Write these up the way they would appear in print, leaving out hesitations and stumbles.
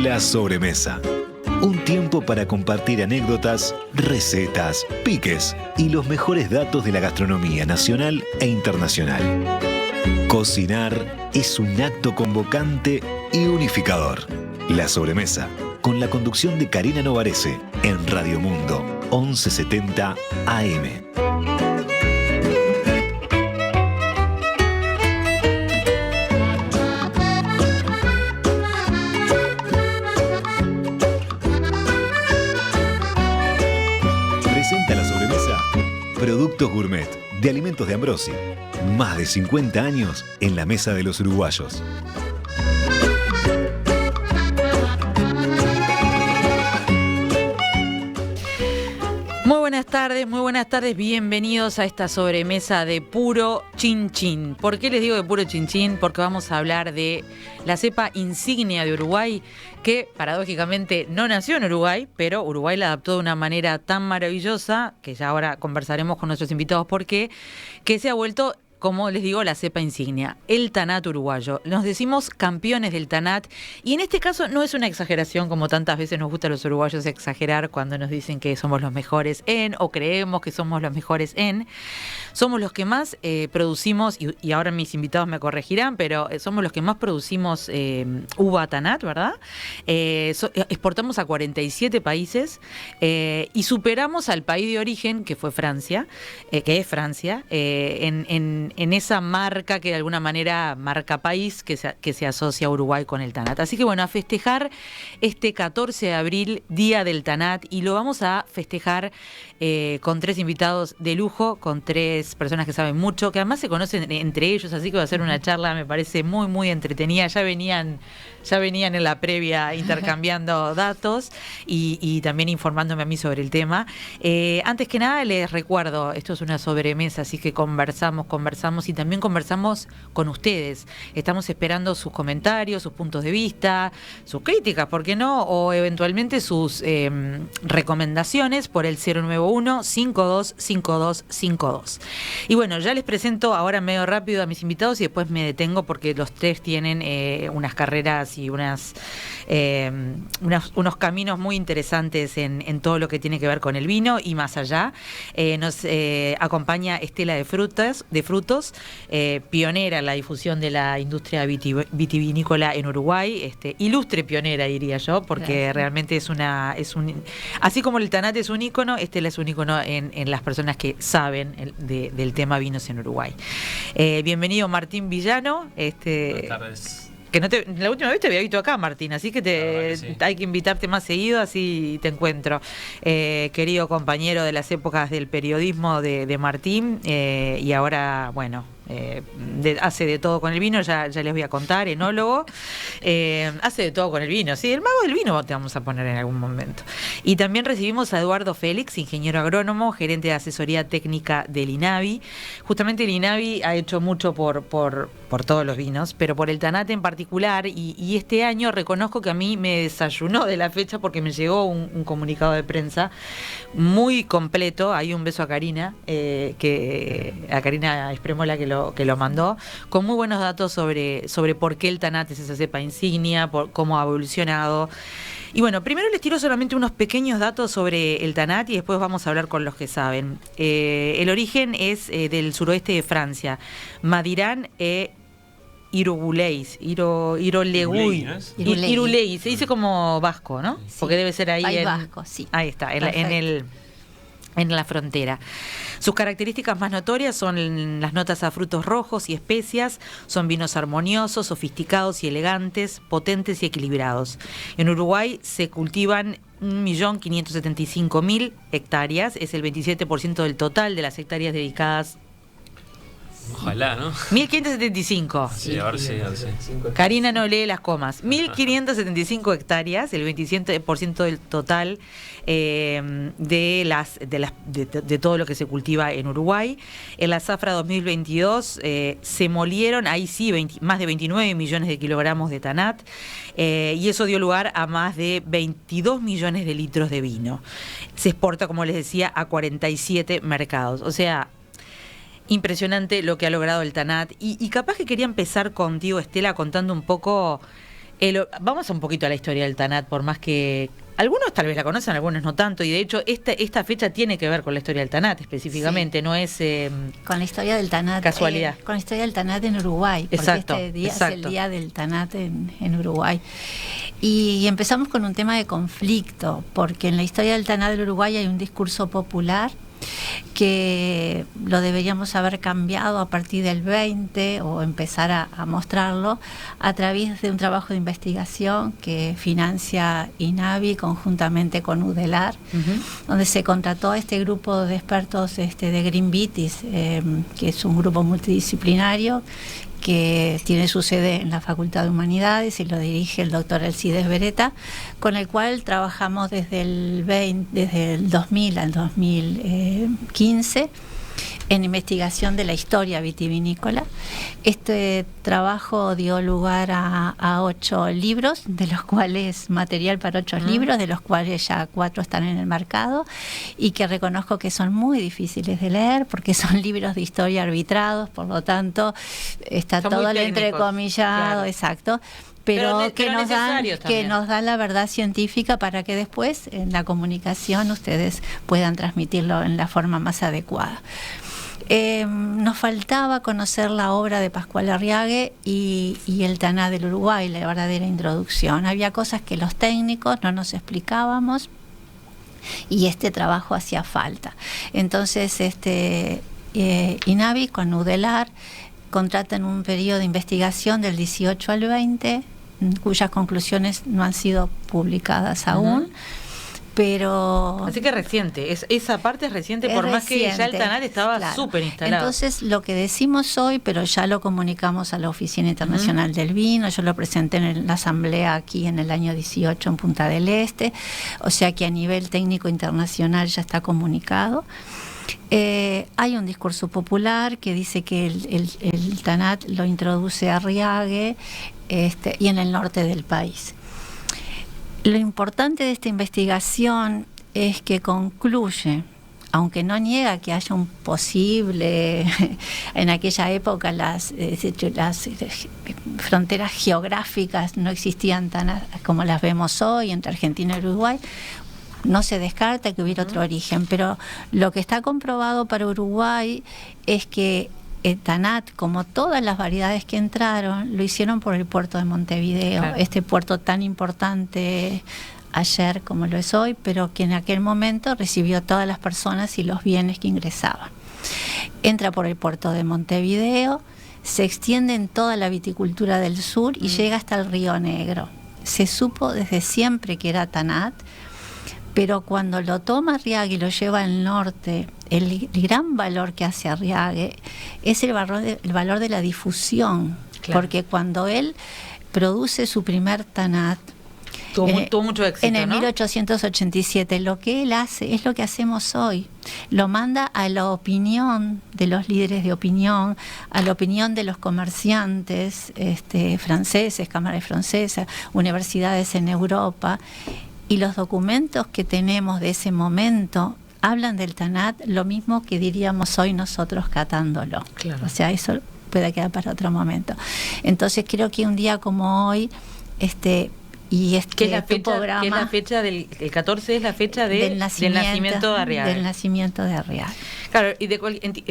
La sobremesa. Un tiempo para compartir anécdotas, recetas, piques y los mejores datos de la gastronomía nacional e internacional. Cocinar es un acto convocante y unificador. La sobremesa, con la conducción de Karina Novarese, en Radio Mundo, 1170 AM. Presenta la sobremesa Productos Gourmet de Alimentos de Ambrosi. Más de 50 años en la mesa de los uruguayos. Muy buenas tardes, bienvenidos a esta sobremesa de puro chin chin. ¿Por qué les digo de puro chin chin? Porque vamos a hablar de la cepa insignia de Uruguay, que paradójicamente no nació en Uruguay, pero Uruguay la adaptó de una manera tan maravillosa, que ya ahora conversaremos con nuestros invitados por qué, que se ha vuelto, como les digo, la cepa insignia, el Tanat uruguayo. Nos decimos campeones del Tanat, y en este caso no es una exageración, como tantas veces nos gusta a los uruguayos exagerar cuando nos dicen que somos los mejores en, o creemos que somos los mejores en. Somos los que más producimos, y ahora mis invitados me corregirán, pero somos los que más producimos uva Tanat, ¿verdad? Exportamos a 47 países y superamos al país de origen, que fue Francia, que es Francia, en esa marca que de alguna manera marca país que se asocia a Uruguay con el Tanat. Así que bueno, a festejar este 14 de abril, Día del Tanat, y lo vamos a festejar con 3 invitados de lujo, con 3 personas que saben mucho, que además se conocen entre ellos, así que va a ser una charla, me parece muy, muy entretenida. Ya venían en la previa intercambiando datos y también informándome a mí sobre el tema. Antes que nada les recuerdo, esto es una sobremesa, así que conversamos y también conversamos con ustedes. Estamos esperando sus comentarios, sus puntos de vista, sus críticas, ¿por qué no? O eventualmente sus recomendaciones por el 091-525252. Y bueno, ya les presento ahora medio rápido a mis invitados y después me detengo porque los 3 tienen unas carreras y unos caminos muy interesantes en todo lo que tiene que ver con el vino y más allá. Nos acompaña Estela de Frutos, pionera en la difusión de la industria vitivinícola en Uruguay, ilustre pionera diría yo, porque realmente así como el Tanat es un ícono, Estela es un ícono en las personas que saben del tema vinos en Uruguay. Bienvenido Martín Villano. Buenas tardes. Que la última vez te había visto acá, Martín, así que sí, hay que invitarte más seguido, así te encuentro. Querido compañero de las épocas del periodismo de Martín, y ahora, bueno, hace de todo con el vino, ya les voy a contar, enólogo, hace de todo con el vino, sí, el mago del vino te vamos a poner en algún momento. Y también recibimos a Eduardo Félix, ingeniero agrónomo, gerente de asesoría técnica del INAVI. Justamente el INAVI ha hecho mucho por todos los vinos, pero por el Tanat en particular, y este año reconozco que a mí me desayunó de la fecha porque me llegó un comunicado de prensa muy completo. Ahí un beso a Karina, a Karina Espremola que lo mandó, con muy buenos datos sobre por qué el Tanat es esa cepa insignia, por cómo ha evolucionado. Y bueno, primero les tiro solamente unos pequeños datos sobre el Tanat y después vamos a hablar con los que saben. El origen es del suroeste de Francia, Madiran Iruguleis, Irolegui, se dice como vasco, ¿no? Sí, porque debe ser ahí vasco, sí. Ahí está, en la frontera. Sus características más notorias son las notas a frutos rojos y especias, son vinos armoniosos, sofisticados y elegantes, potentes y equilibrados. En Uruguay se cultivan 1.575.000 hectáreas, es el 27% del total de las hectáreas dedicadas. Ojalá, ¿no? 1.575. Sí, ahora sí. Karina no lee las comas. 1.575 hectáreas, el 27% del total de todo lo que se cultiva en Uruguay. En la zafra 2022 se molieron, ahí sí, más de 29 millones de kilogramos de Tanat, y eso dio lugar a más de 22 millones de litros de vino. Se exporta, como les decía, a 47 mercados. O sea, impresionante lo que ha logrado el Tanat. Y capaz que quería empezar contigo, Estela, contando un poco Vamos un poquito a la historia del Tanat, por más que algunos tal vez la conocen, algunos no tanto, y de hecho esta fecha tiene que ver con la historia del Tanat específicamente, sí. No es con la historia del Tanat, casualidad. Con la historia del Tanat en Uruguay, exacto, porque este día es el día del Tanat en Uruguay. Y empezamos con un tema de conflicto, porque en la historia del Tanat del Uruguay hay un discurso popular que lo deberíamos haber cambiado a partir del 20 o empezar a mostrarlo a través de un trabajo de investigación que financia INAVI conjuntamente con UDELAR, donde se contrató a este grupo de expertos de Green Vitis, que es un grupo multidisciplinario que tiene su sede en la Facultad de Humanidades y lo dirige el doctor Alcides Beretta, con el cual trabajamos desde el 2000 al 2015 en investigación de la historia vitivinícola. Este trabajo dio lugar a 8 libros, de los cuales material para 8 libros, de los cuales ya 4 están en el mercado, y que reconozco que son muy difíciles de leer porque son libros de historia arbitrados, por lo tanto está son todo entrecomillado, claro. Exacto. Pero que nos dan la verdad científica para que después en la comunicación ustedes puedan transmitirlo en la forma más adecuada. Nos faltaba conocer la obra de Pascual Arriague y el Tanat del Uruguay, la verdadera introducción. Había cosas que los técnicos no nos explicábamos y este trabajo hacía falta. Entonces INAVI con UDELAR contratan un periodo de investigación del 18 al 20, cuyas conclusiones no han sido publicadas aún. Pero así que reciente, esa parte es reciente, por más que ya el Tanat estaba súper instalado. Entonces lo que decimos hoy, pero ya lo comunicamos a la Oficina Internacional del Vino, yo lo presenté en la asamblea aquí en el año 18 en Punta del Este, o sea que a nivel técnico internacional ya está comunicado. Hay un discurso popular que dice que el Tanat lo introduce Arriague y en el norte del país. Lo importante de esta investigación es que concluye, aunque no niega que haya un posible, en aquella época las fronteras geográficas no existían tan como las vemos hoy entre Argentina y Uruguay, no se descarta que hubiera otro origen, pero lo que está comprobado para Uruguay es que el Tanat, como todas las variedades que entraron, lo hicieron por el puerto de Montevideo, claro. Este puerto tan importante ayer como lo es hoy, pero que en aquel momento recibió todas las personas y los bienes que ingresaban. Entra por el puerto de Montevideo, se extiende en toda la viticultura del sur y llega hasta el Río Negro. Se supo desde siempre que era Tanat, pero cuando lo toma Arriague y lo lleva al norte, el gran valor que hace Arriague es el valor de la difusión, claro. Porque cuando él produce su primer Tanat, tuvo mucho éxito, en el 1887, lo que él hace es lo que hacemos hoy. Lo manda a la opinión de los líderes de opinión, a la opinión de los comerciantes franceses, cámaras francesas, universidades en Europa. Y los documentos que tenemos de ese momento hablan del Tanat lo mismo que diríamos hoy nosotros catándolo. Claro. O sea, eso puede quedar para otro momento. Entonces creo que un día como hoy, y ¿qué es la fecha, programa, ¿qué es la fecha del el 14 es la fecha del nacimiento de Arriague? Del nacimiento de Arriague. Claro, y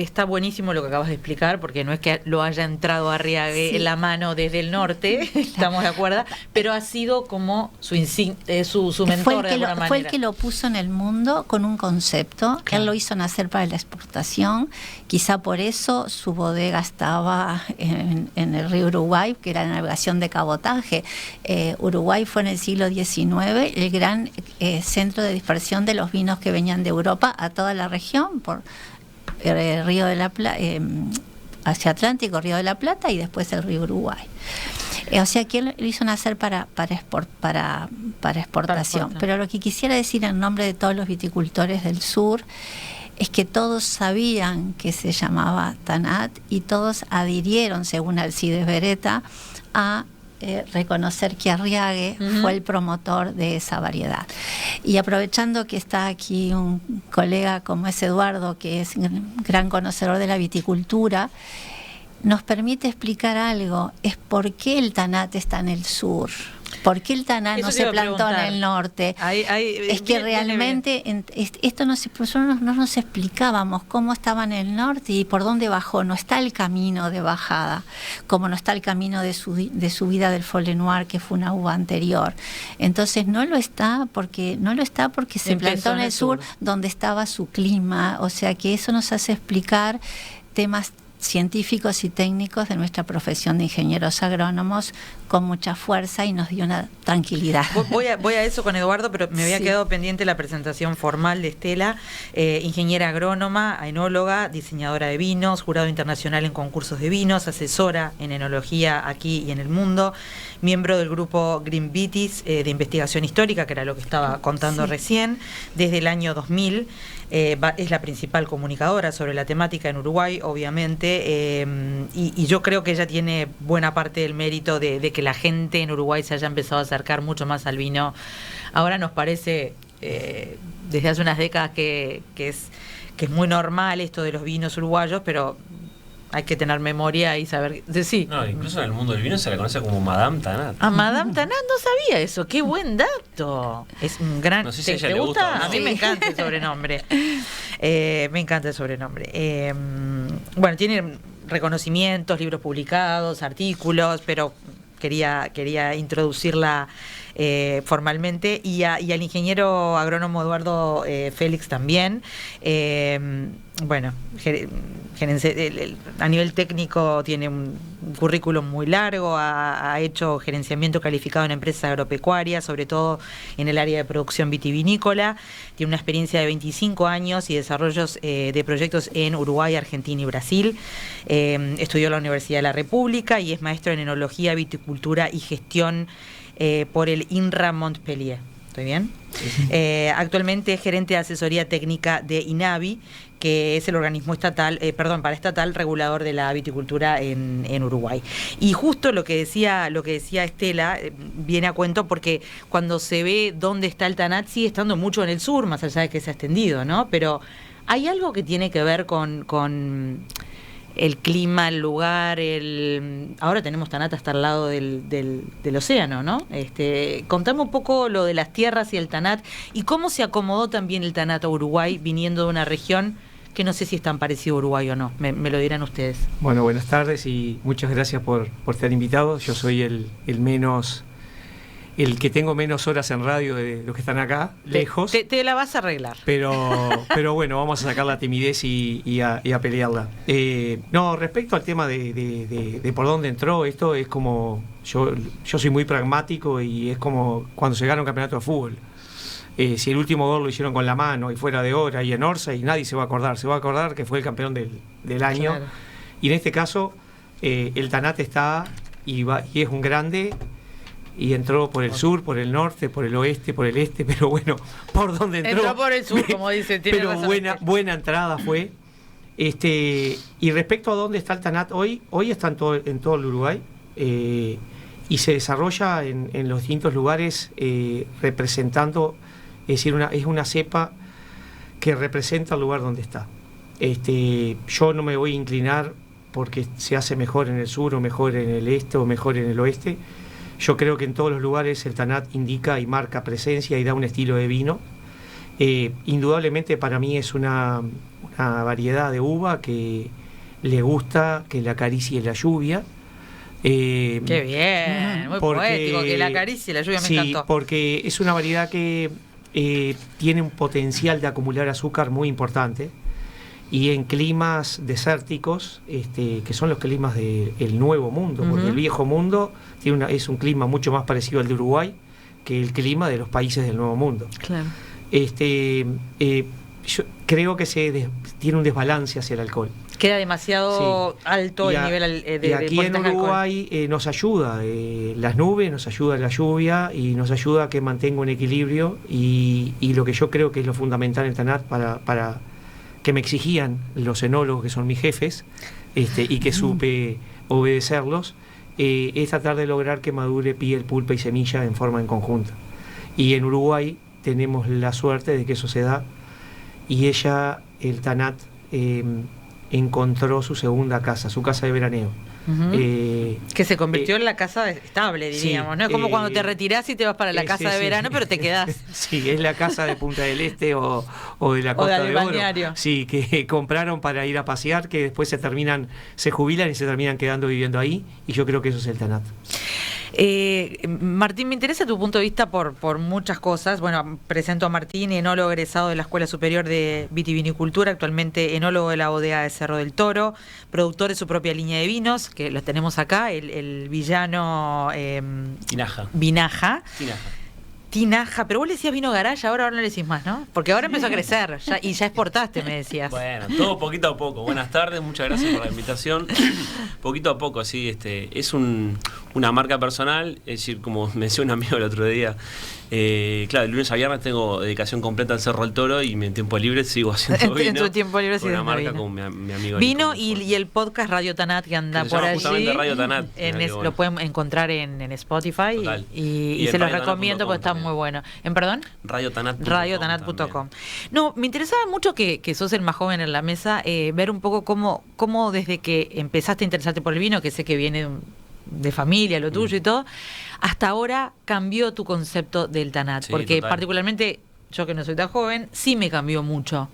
está buenísimo lo que acabas de explicar, porque no es que lo haya entrado Arriague sí. En la mano desde el norte, estamos de acuerdo, pero ha sido como su mentor de alguna manera. Fue el que lo puso en el mundo con un concepto, claro. Él lo hizo nacer para la exportación, quizá por eso su bodega estaba en el río Uruguay, que era la navegación de cabotaje. Uruguay fue en el siglo XIX el gran centro de dispersión de los vinos que venían de Europa a toda la región, por el río de la Plata, hacia Atlántico, Río de la Plata y después el río Uruguay. O sea que él lo hizo nacer para exportación. Pero lo que quisiera decir en nombre de todos los viticultores del sur es que todos sabían que se llamaba Tanat y todos adhirieron, según Alcides Beretta, a reconocer que Arriague fue el promotor de esa variedad. Y aprovechando que está aquí un colega como es Eduardo, que es un gran conocedor de la viticultura, nos permite explicar algo, es por qué el Tanat está en el sur. ¿Por qué el Tanat Eso no te se iba a plantó en preguntar. el norte? Es que Viene realmente esto nosotros no nos explicábamos cómo estaba en el norte y por dónde bajó. No está el camino de bajada, como no está el camino de subida del Folle Noir, que fue una uva anterior. Entonces no lo está porque se Empezó plantó en el sur, donde estaba su clima. O sea que eso nos hace explicar temas científicos y técnicos de nuestra profesión de ingenieros agrónomos con mucha fuerza y nos dio una tranquilidad. Voy a eso con Eduardo, pero me había Sí. quedado pendiente la presentación formal de Estela, ingeniera agrónoma, enóloga, diseñadora de vinos, jurado internacional en concursos de vinos, asesora en enología aquí y en el mundo, miembro del grupo Green Vitis de investigación histórica, que era lo que estaba contando Sí. recién, desde el año 2000. Es la principal comunicadora sobre la temática en Uruguay, obviamente, y yo creo que ella tiene buena parte del mérito de que la gente en Uruguay se haya empezado a acercar mucho más al vino. Ahora nos parece, desde hace unas décadas, que es muy normal esto de los vinos uruguayos, pero hay que tener memoria y saber... Sí. No, incluso en el mundo del vino se la conoce como Madame Tanat. A Madame Tanat no sabía eso, qué buen dato. Es un gran... No sé si a ella ¿Te le gusta o no. A mí me encanta el sobrenombre. Me encanta el sobrenombre. Bueno, tiene reconocimientos, libros publicados, artículos, pero quería introducirla formalmente, y al ingeniero agrónomo Eduardo Félix también. Bueno, a nivel técnico tiene un currículum muy largo, ha hecho gerenciamiento calificado en empresas agropecuarias, sobre todo en el área de producción vitivinícola. Tiene una experiencia de 25 años y desarrollos de proyectos en Uruguay, Argentina y Brasil. Estudió en la Universidad de la República y es maestro en enología, viticultura y gestión por el INRA Montpellier. ¿Estoy bien? Actualmente es gerente de asesoría técnica de INAVI, que es el organismo paraestatal regulador de la viticultura en Uruguay. Y justo lo que decía Estela viene a cuento, porque cuando se ve dónde está el Tanat, sigue estando mucho en el sur, más allá de que se ha extendido, ¿no? Pero hay algo que tiene que ver con el clima, el lugar, ahora tenemos Tanat hasta al lado del océano, ¿no? Contame un poco lo de las tierras y el Tanat, y cómo se acomodó también el Tanat a Uruguay, viniendo de una región que no sé si es tan parecido a Uruguay o no, me lo dirán ustedes. Bueno, buenas tardes y muchas gracias por estar invitado. Yo soy el que tengo menos horas en radio de los que están acá, lejos. Te la vas a arreglar. Pero bueno, vamos a sacar la timidez y a pelearla. No, respecto al tema de por dónde entró, esto es como... Yo soy muy pragmático y es como cuando se gana un campeonato de fútbol. Si el último gol lo hicieron con la mano y fuera de hora y en Orsa, y nadie se va a acordar que fue el campeón del año. Claro. Y en este caso, el Tanat está y es un grande... Y entró por el sur, por el norte, por el oeste, por el este, pero bueno, ¿por dónde entró? Entró por el sur, como dice. Pero buena entrada fue. Y respecto a dónde está el Tanat hoy está en todo el Uruguay, y se desarrolla en los distintos lugares, representando, es decir, es una cepa que representa el lugar donde está. Yo no me voy a inclinar porque se hace mejor en el sur o mejor en el este o mejor en el oeste. Yo creo que en todos los lugares el Tanat indica y marca presencia y da un estilo de vino. Indudablemente para mí es una variedad de uva que le gusta que la acaricie la lluvia. Qué bien, muy poético, que la acaricie la lluvia, me encantó. Sí, porque es una variedad que tiene un potencial de acumular azúcar muy importante. Y en climas desérticos, que son los climas del Nuevo Mundo, porque el Viejo Mundo es un clima mucho más parecido al de Uruguay que el clima de los países del Nuevo Mundo. Claro. Yo creo que tiene un desbalance hacia el alcohol. Queda demasiado alto el nivel de y aquí en Uruguay nos ayuda las nubes, nos ayuda la lluvia y nos ayuda a que mantenga un equilibrio, y lo que yo creo que es lo fundamental en Tanat para que me exigían los enólogos, que son mis jefes, y que supe obedecerlos, es tratar de lograr que madure piel, pulpa y semilla en forma en conjunta. Y en Uruguay tenemos la suerte de que eso se da, y el Tanat, encontró su segunda casa, su casa de veraneo. Uh-huh. Que se convirtió en la casa estable, diríamos, sí, ¿no? Es como cuando te retirás y te vas para la casa de verano, pero te quedás. Sí, es la casa de Punta del Este o de la Costa de Oro. Sí, que compraron para ir a pasear, que después se jubilan y se terminan quedando viviendo ahí, y yo creo que eso es el TANAT. Martín, me interesa tu punto de vista por muchas cosas. Bueno, presento a Martín, enólogo egresado de la Escuela Superior de Vitivinicultura, actualmente enólogo de la bodega de Cerro del Toro, productor de su propia línea de vinos, que los tenemos acá, el villano Vinaja. Tinaja, pero vos le decías vino garage, ahora no le decís más, ¿no? Porque ahora empezó a crecer y ya exportaste, me decías. Bueno, todo poquito a poco. Buenas tardes, muchas gracias por la invitación. Poquito a poco, sí, es una marca personal, es decir, como me decía un amigo el otro día, claro, el lunes a viernes tengo dedicación completa al Cerro del Toro y en tiempo libre sigo haciendo vino. En tu tiempo libre con una marca con mi amigo Vino y el podcast Radio Tanat que anda por allí. Justamente Radio Tanat. Lo pueden encontrar en Spotify y se los recomiendo porque está muy bueno. ¿En perdón? Radiotanat.com. No, me interesaba mucho que sos el más joven en la mesa, ver un poco cómo desde que empezaste a interesarte por el vino, que sé que viene de familia, lo tuyo y todo, hasta ahora cambió tu concepto del TANAT, porque total. Particularmente yo que no soy tan joven, sí me cambió mucho.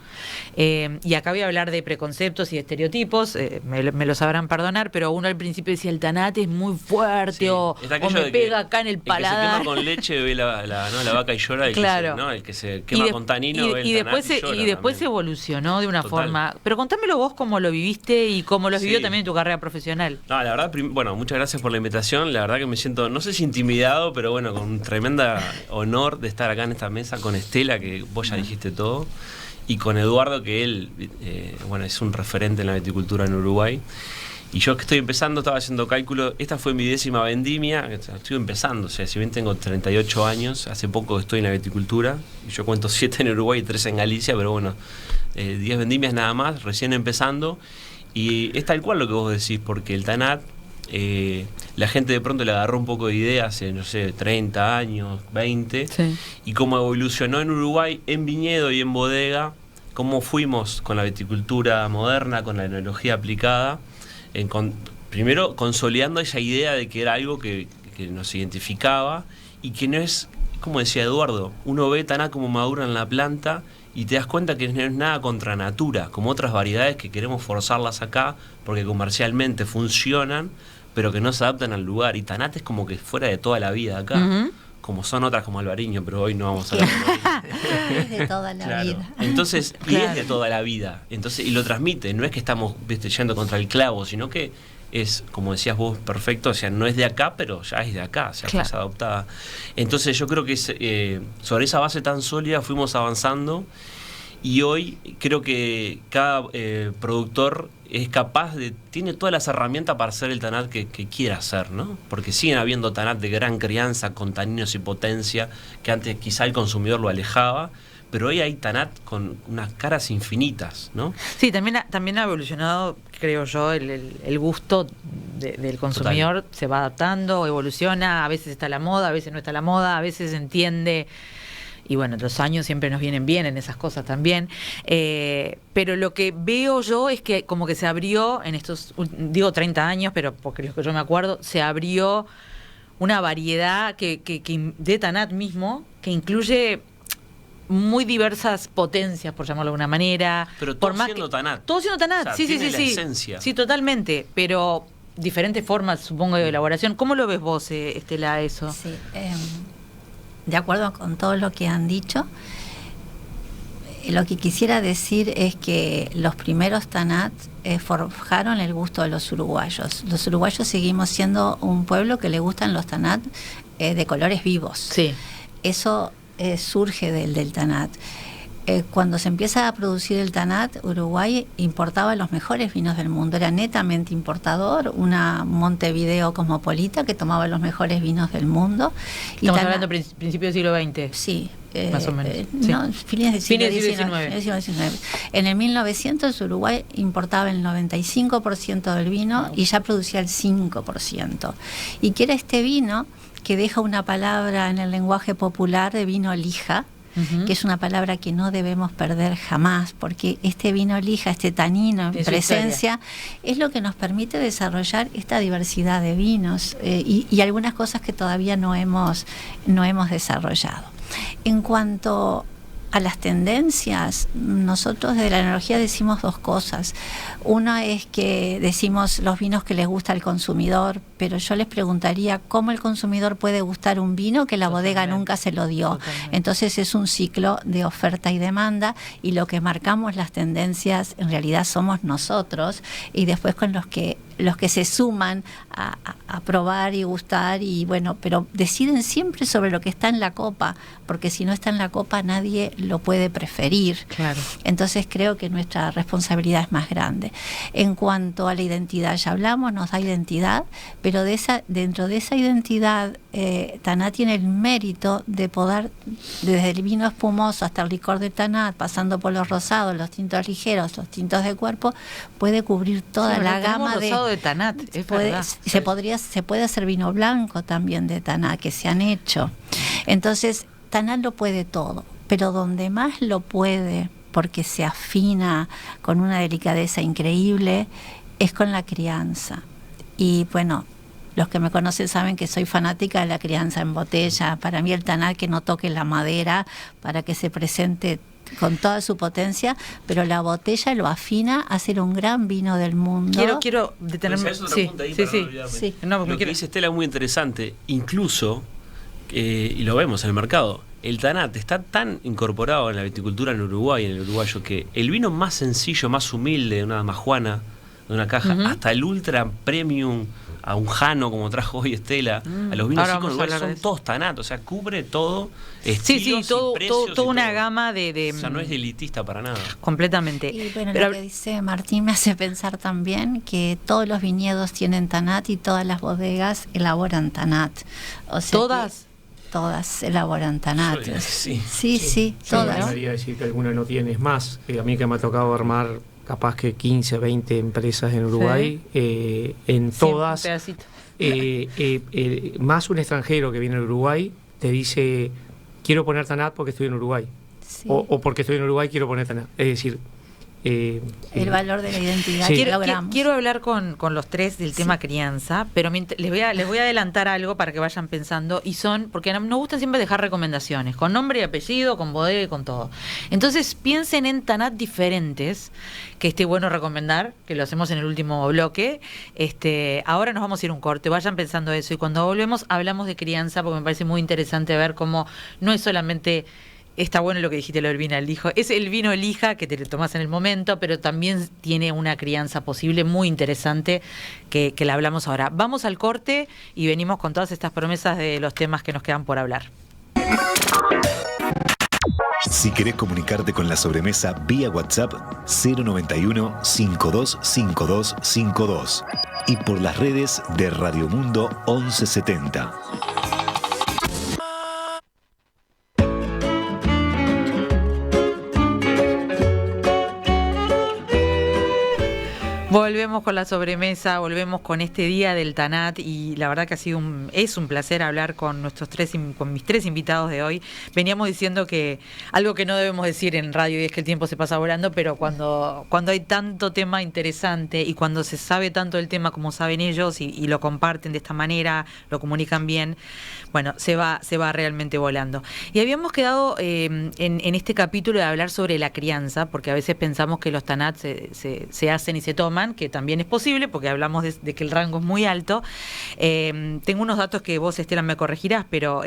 Y acá voy a hablar de preconceptos y de estereotipos, me lo sabrán perdonar, pero uno al principio decía el TANAT es muy fuerte o me pega acá en el paladar. El que se quema con leche ve la vaca y llora, el que se quema con tanino ve el TANAT y llora. Y después evolucionó de una forma. Pero contámelo vos cómo lo viviste y cómo lo vivió también en tu carrera profesional. No, la verdad, muchas gracias por la invitación. La verdad que me siento, no sé si intimidado, pero bueno, con un tremenda honor de estar acá en esta mesa con Estela, que vos ya dijiste todo, y con Eduardo, que él es un referente en la viticultura en Uruguay. Y yo que estoy empezando, estaba haciendo cálculo, esta fue mi 10ª vendimia, estoy empezando, o sea, si bien tengo 38 años, hace poco estoy en la viticultura, y yo cuento 7 en Uruguay y 3 en Galicia, pero bueno, 10 vendimias nada más, recién empezando, y es tal cual lo que vos decís, porque el TANAT, la gente de pronto le agarró un poco de idea hace, no sé, 30 años, 20, y cómo evolucionó en Uruguay, en viñedo y en bodega, cómo fuimos con la viticultura moderna, con la enología aplicada, primero consolidando esa idea de que era algo que nos identificaba y que no es, como decía Eduardo, uno ve TANAT como madura en la planta y te das cuenta que no es nada contra natura, como otras variedades que queremos forzarlas acá porque comercialmente funcionan, pero que no se adaptan al lugar. Y TANAT es como que fuera de toda la vida acá, como son otras como Albariño, pero hoy no vamos a hablar de es de toda la vida. Entonces, y es de toda la vida. Entonces, y lo transmite, no es que estamos yendo contra el clavo, sino que es, como decías vos, perfecto, o sea, no es de acá, pero ya es de acá, o sea, fue adoptada. Entonces yo creo que sobre esa base tan sólida fuimos avanzando y hoy creo que cada productor es capaz tiene todas las herramientas para hacer el TANAT que quiera hacer, ¿no? Porque siguen habiendo TANAT de gran crianza, con taninos y potencia, que antes quizá el consumidor lo alejaba, pero hoy hay TANAT con unas caras infinitas, ¿no? Sí, también ha evolucionado, creo yo, el gusto del consumidor. Total. Se va adaptando, evoluciona, a veces está a la moda, a veces no está a la moda, a veces se entiende. Y bueno, los años siempre nos vienen bien en esas cosas también. Pero lo que veo yo es que como que se abrió en estos, digo 30 años, pero porque lo que yo me acuerdo, se abrió una variedad que de TANAT mismo, que incluye muy diversas potencias, por llamarlo de alguna manera. Pero todo siendo TANAT. Todo siendo TANAT, o sea, sí. Esencia. Sí, totalmente, pero diferentes formas, supongo, de elaboración. ¿Cómo lo ves vos, Estela, eso? Sí, de acuerdo con todo lo que han dicho, lo que quisiera decir es que los primeros TANAT forjaron el gusto de los uruguayos. Los uruguayos seguimos siendo un pueblo que le gustan los TANAT de colores vivos. Sí. Eso surge del TANAT. Cuando se empieza a producir el TANAT, Uruguay importaba los mejores vinos del mundo, era netamente importador, una Montevideo cosmopolita que tomaba los mejores vinos del mundo. Estamos hablando principios del siglo XX. Sí. Más o menos. No, fines del siglo XIX. En el 1900 Uruguay importaba el 95% del vino y ya producía el 5%. Y que era este vino que deja una palabra en el lenguaje popular de vino lija, que es una palabra que no debemos perder jamás, porque este vino lija, este tanino en presencia, es lo que nos permite desarrollar esta diversidad de vinos y algunas cosas que todavía no hemos desarrollado. En cuanto a las tendencias, nosotros de la enología decimos dos cosas. Una es que decimos los vinos que les gusta al consumidor, pero yo les preguntaría cómo el consumidor puede gustar un vino que la bodega nunca se lo dio. Entonces es un ciclo de oferta y demanda, y lo que marcamos las tendencias en realidad somos nosotros, y después con los que se suman a probar y gustar, y bueno, pero deciden siempre sobre lo que está en la copa, porque si no está en la copa nadie lo puede preferir. Claro. Entonces creo que nuestra responsabilidad es más grande. En cuanto a la identidad, ya hablamos, nos da identidad, pero dentro de esa identidad, Tanat tiene el mérito de poder, desde el vino espumoso hasta el licor de Tanat, pasando por los rosados, los tintos ligeros, los tintos de cuerpo, puede cubrir toda la gama de Tanat, se puede hacer vino blanco también de Tanat, que se han hecho. Entonces, Tanat lo puede todo, pero donde más lo puede, porque se afina con una delicadeza increíble, es con la crianza. Y bueno, los que me conocen saben que soy fanática de la crianza en botella. Para mí el Tanat que no toque la madera para que se presente con toda su potencia, pero la botella lo afina a ser un gran vino del mundo. Quiero detenerme. Sí. No, lo que dice Estela es muy interesante. Incluso, y lo vemos en el mercado, el Tanat está tan incorporado en la viticultura en Uruguay, en el uruguayo, que el vino más sencillo, más humilde, de una majuana, de una caja, hasta el ultra premium, a un Jano como trajo hoy Estela, a los vinos chicos Uruguay son todos Tanat, o sea, cubre todo, estilos y precios, toda una gama de... O sea, no es elitista para nada. Completamente. Y bueno, lo que dice Martín me hace pensar también que todos los viñedos tienen Tanat y todas las bodegas elaboran Tanat. O sea, todas elaboran Tanat. Sí, todas. No debería decir que alguna no tiene. Es más, a mí que me ha tocado armar capaz que 15, 20 empresas en Uruguay, en todas, más un extranjero que viene a Uruguay te dice, quiero poner Tanat porque estoy en Uruguay, o porque estoy en Uruguay quiero poner Tanat. Es decir, el valor de la identidad. Quiero hablar con los tres del tema crianza, pero les voy a adelantar algo para que vayan pensando, y porque nos gusta siempre dejar recomendaciones con nombre y apellido, con bodega y con todo. Entonces piensen en Tanat diferentes que esté bueno recomendar, que lo hacemos en el último bloque. Ahora nos vamos a ir a un corte, vayan pensando eso, y cuando volvemos hablamos de crianza, porque me parece muy interesante ver cómo no es solamente... Está bueno lo que dijiste, lo del vino lija. Es el vino lija que te lo tomás en el momento, pero también tiene una crianza posible muy interesante que la hablamos ahora. Vamos al corte y venimos con todas estas promesas de los temas que nos quedan por hablar. Si querés comunicarte con La Sobremesa vía WhatsApp 091-525252 y por las redes de Radio Mundo 1170. Volvemos con la sobremesa, volvemos con este día del Tanat, y la verdad que es un placer hablar con mis tres invitados de hoy. Veníamos diciendo que algo que no debemos decir en radio, y es que el tiempo se pasa volando, pero cuando hay tanto tema interesante y cuando se sabe tanto del tema como saben ellos y lo comparten de esta manera, lo comunican bien, bueno, se va realmente volando. Y habíamos quedado en este capítulo de hablar sobre la crianza, porque a veces pensamos que los Tanat se hacen y se toman, que también es posible, porque hablamos de que el rango es muy alto. Tengo unos datos que vos, Estela, me corregirás, pero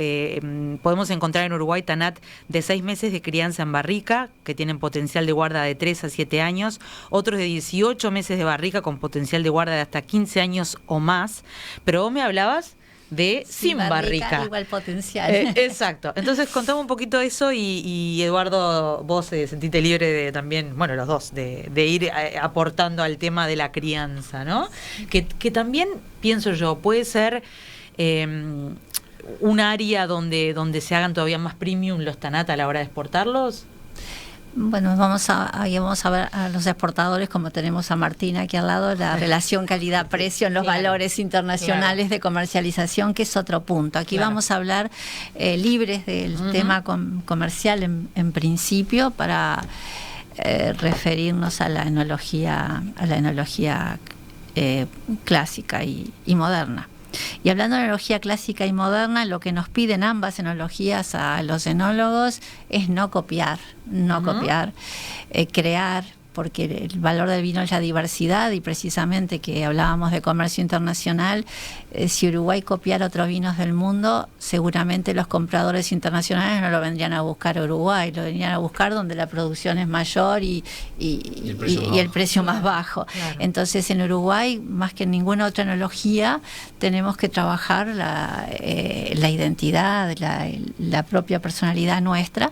podemos encontrar en Uruguay Tanat de 6 meses de crianza en barrica, que tienen potencial de guarda de 3 a 7 años, otros de 18 meses de barrica con potencial de guarda de hasta 15 años o más, pero vos me hablabas de sin barrica. Igual potencial. Exacto. Entonces contame un poquito eso, y Eduardo, vos sentite libre de también, bueno, los dos, de ir aportando al tema de la crianza, ¿no? Que también, pienso yo, puede ser un área donde se hagan todavía más premium los Tanat a la hora de exportarlos. Bueno, ahí vamos a ver a los exportadores, como tenemos a Martina aquí al lado, la relación calidad-precio en los valores internacionales de comercialización, que es otro punto. Aquí vamos a hablar libres del tema comercial en principio, para referirnos a la enología clásica y moderna. Y hablando de enología clásica y moderna, lo que nos piden ambas enologías a los enólogos es no copiar, crear, porque el valor del vino es la diversidad, y precisamente que hablábamos de comercio internacional, si Uruguay copiara otros vinos del mundo, seguramente los compradores internacionales no lo vendrían a buscar a Uruguay, lo vendrían a buscar donde la producción es mayor y el precio más bajo. Claro. Entonces, en Uruguay, más que en ninguna otra enología, tenemos que trabajar la identidad, la propia personalidad nuestra.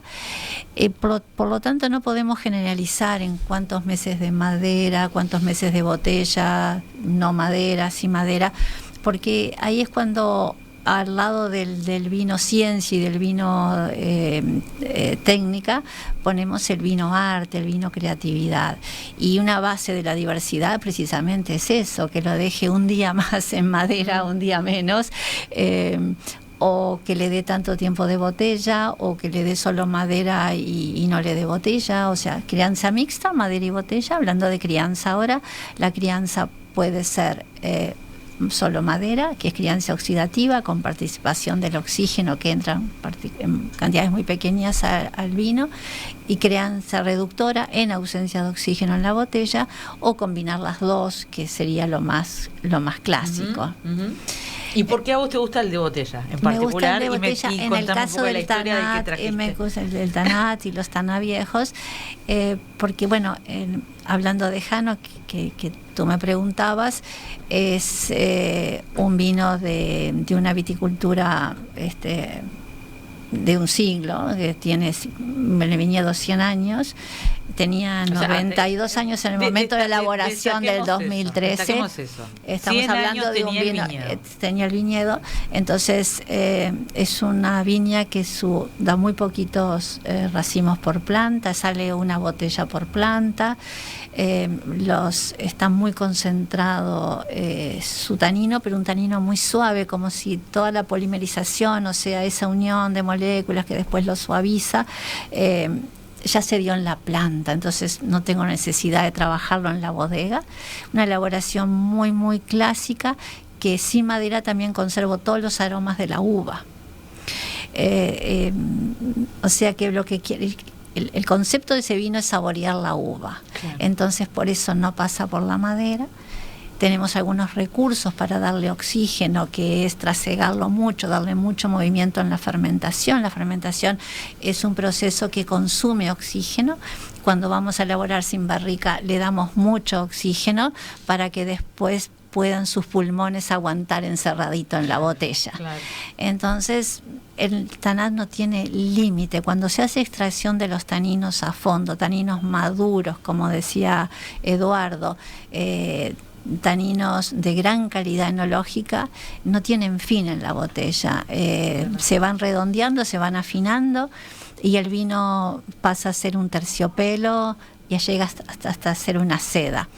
Por lo tanto, no podemos generalizar en cuántos meses de madera, cuántos meses de botella, no madera, sí madera, porque ahí es cuando, al lado del vino ciencia y del vino técnica, ponemos el vino arte, el vino creatividad. Y una base de la diversidad precisamente es eso, que lo deje un día más en madera, un día menos, o que le dé tanto tiempo de botella, o que le dé solo madera y no le dé botella. O sea, crianza mixta, madera y botella. Hablando de crianza ahora, la crianza puede ser solo madera, que es crianza oxidativa, con participación del oxígeno que entra en cantidades muy pequeñas al vino, y crianza reductora en ausencia de oxígeno en la botella, o combinar las dos, que sería lo más clásico. ¿Y por qué a vos te gusta el de botella en particular? Me gusta el de botella en el caso del Tanat, me gusta el del Tanat y los Tanat viejos, porque bueno, hablando de Jano, que tú me preguntabas, es un vino de una viticultura de un siglo, que tiene el viñedo 100 años, tenía 92 años en el momento de elaboración del 2013. Eso. Estamos hablando de un vino, tenía el viñedo, entonces es una viña que da muy poquitos racimos por planta, sale una botella por planta. Está muy concentrado su tanino, pero un tanino muy suave, como si toda la polimerización, o sea, esa unión de moléculas que después lo suaviza, ya se dio en la planta, entonces no tengo necesidad de trabajarlo en la bodega. Una elaboración muy muy clásica, que sin madera también conservo todos los aromas de la uva. O sea que lo que quiere, el concepto de ese vino es saborear la uva. Claro. Entonces por eso no pasa por la madera. Tenemos algunos recursos para darle oxígeno, que es trasegarlo mucho, darle mucho movimiento en la fermentación. La fermentación es un proceso que consume oxígeno. Cuando vamos a elaborar sin barrica, le damos mucho oxígeno para que después puedan sus pulmones aguantar encerradito en la botella. Claro. Entonces, el Tanat no tiene límite. Cuando se hace extracción de los taninos a fondo, taninos maduros, como decía Eduardo, taninos de gran calidad enológica, no tienen fin en la botella. Se van redondeando, se van afinando, y el vino pasa a ser un terciopelo y llega hasta ser una seda.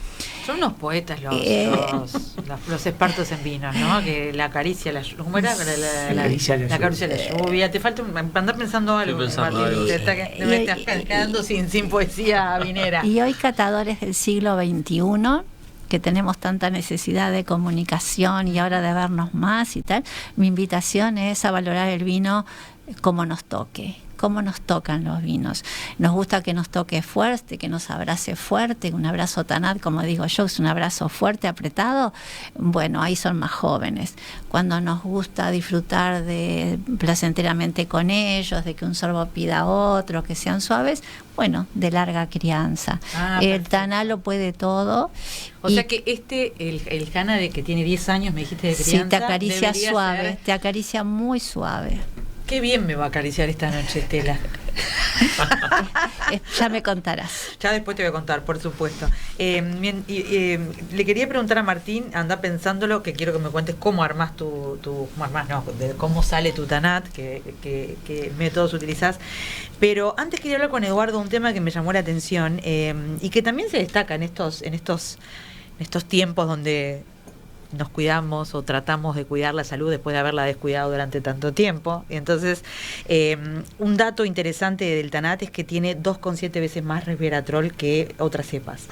Son unos poetas los expertos en vinos, ¿no? Que la caricia, ¿cómo era? La caricia de la lluvia. Te falta andar pensando algo. Te estás quedando sin poesía vinera. Y hoy, catadores del siglo XXI, que tenemos tanta necesidad de comunicación y ahora de vernos más y tal, mi invitación es a valorar el vino como nos toque. Cómo nos tocan los vinos. Nos gusta que nos toque fuerte, que nos abrace fuerte, un abrazo Tanat, como digo yo, es un abrazo fuerte, apretado. Bueno, ahí son más jóvenes. Cuando nos gusta disfrutar placenteramente con ellos, de que un sorbo pida a otro, que sean suaves, bueno, de larga crianza. El Tanat lo puede todo. O sea que el Jana de que tiene 10 años, me dijiste, de crianza, sí, te acaricia suave, te acaricia muy suave. Qué bien me va a acariciar esta noche, Estela. Ya me contarás. Ya después te voy a contar, por supuesto. Le quería preguntar a Martín, anda pensándolo, que quiero que me cuentes cómo armás cómo sale tu TANAT, qué métodos utilizás. Pero antes quería hablar con Eduardo un tema que me llamó la atención y que también se destaca en estos tiempos donde nos cuidamos o tratamos de cuidar la salud después de haberla descuidado durante tanto tiempo. Y entonces, un dato interesante del TANAT es que tiene 2,7 veces más resveratrol que otras cepas.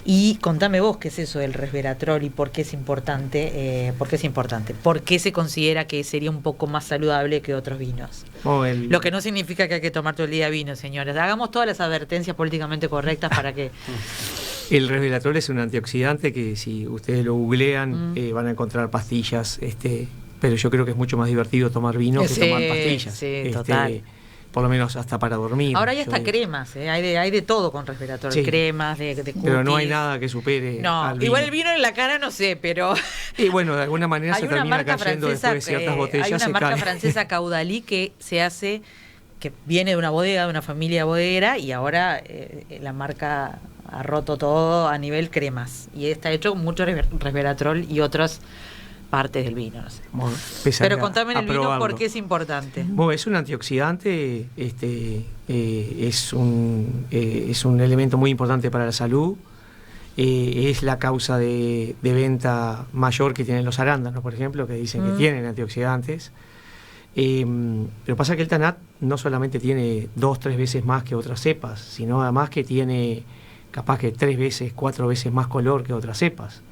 Y contame vos qué es eso del resveratrol y por qué es importante. ¿Por qué se considera que sería un poco más saludable que otros vinos? Lo que no significa que hay que tomar todo el día vino, señores. Hagamos todas las advertencias políticamente correctas para que... El resveratrol es un antioxidante que si ustedes lo googlean van a encontrar pastillas, pero yo creo que es mucho más divertido tomar vino que tomar pastillas. Sí, total. Por lo menos hasta para dormir. Ahora hay hasta cremas, hay de todo con resveratrol, cremas, de cookies. Pero no hay nada que supere al vino. Igual el vino en la cara no sé, pero... Y bueno, de alguna manera se termina cayendo después de ciertas botellas. Hay una marca francesa, Caudalí, que se hace, que viene de una bodega, de una familia bodeguera, y ahora la marca ha roto todo a nivel cremas. Y está hecho con mucho resveratrol y otras partes del vino, no sé. Bueno, pero contame en el vino por qué es importante. Bueno, es un antioxidante, es un elemento muy importante para la salud. Es la causa de venta mayor que tienen los arándanos, por ejemplo, que dicen que tienen antioxidantes. Pero pasa que el TANAT no solamente tiene 2-3 veces más que otras cepas, sino además que tiene capaz que 3 veces, 4 veces más color que otras cepas.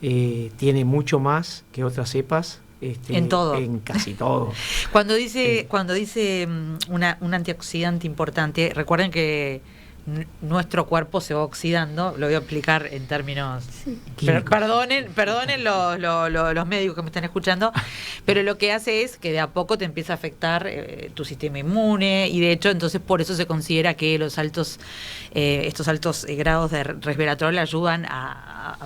Tiene mucho más que otras cepas. En todo. En casi todo. Cuando dice un antioxidante importante, recuerden que nuestro cuerpo se va oxidando, lo voy a explicar en términos... Perdonen los médicos que me están escuchando, pero lo que hace es que de a poco te empieza a afectar tu sistema inmune, y de hecho entonces por eso se considera que estos altos grados de resveratrol ayudan a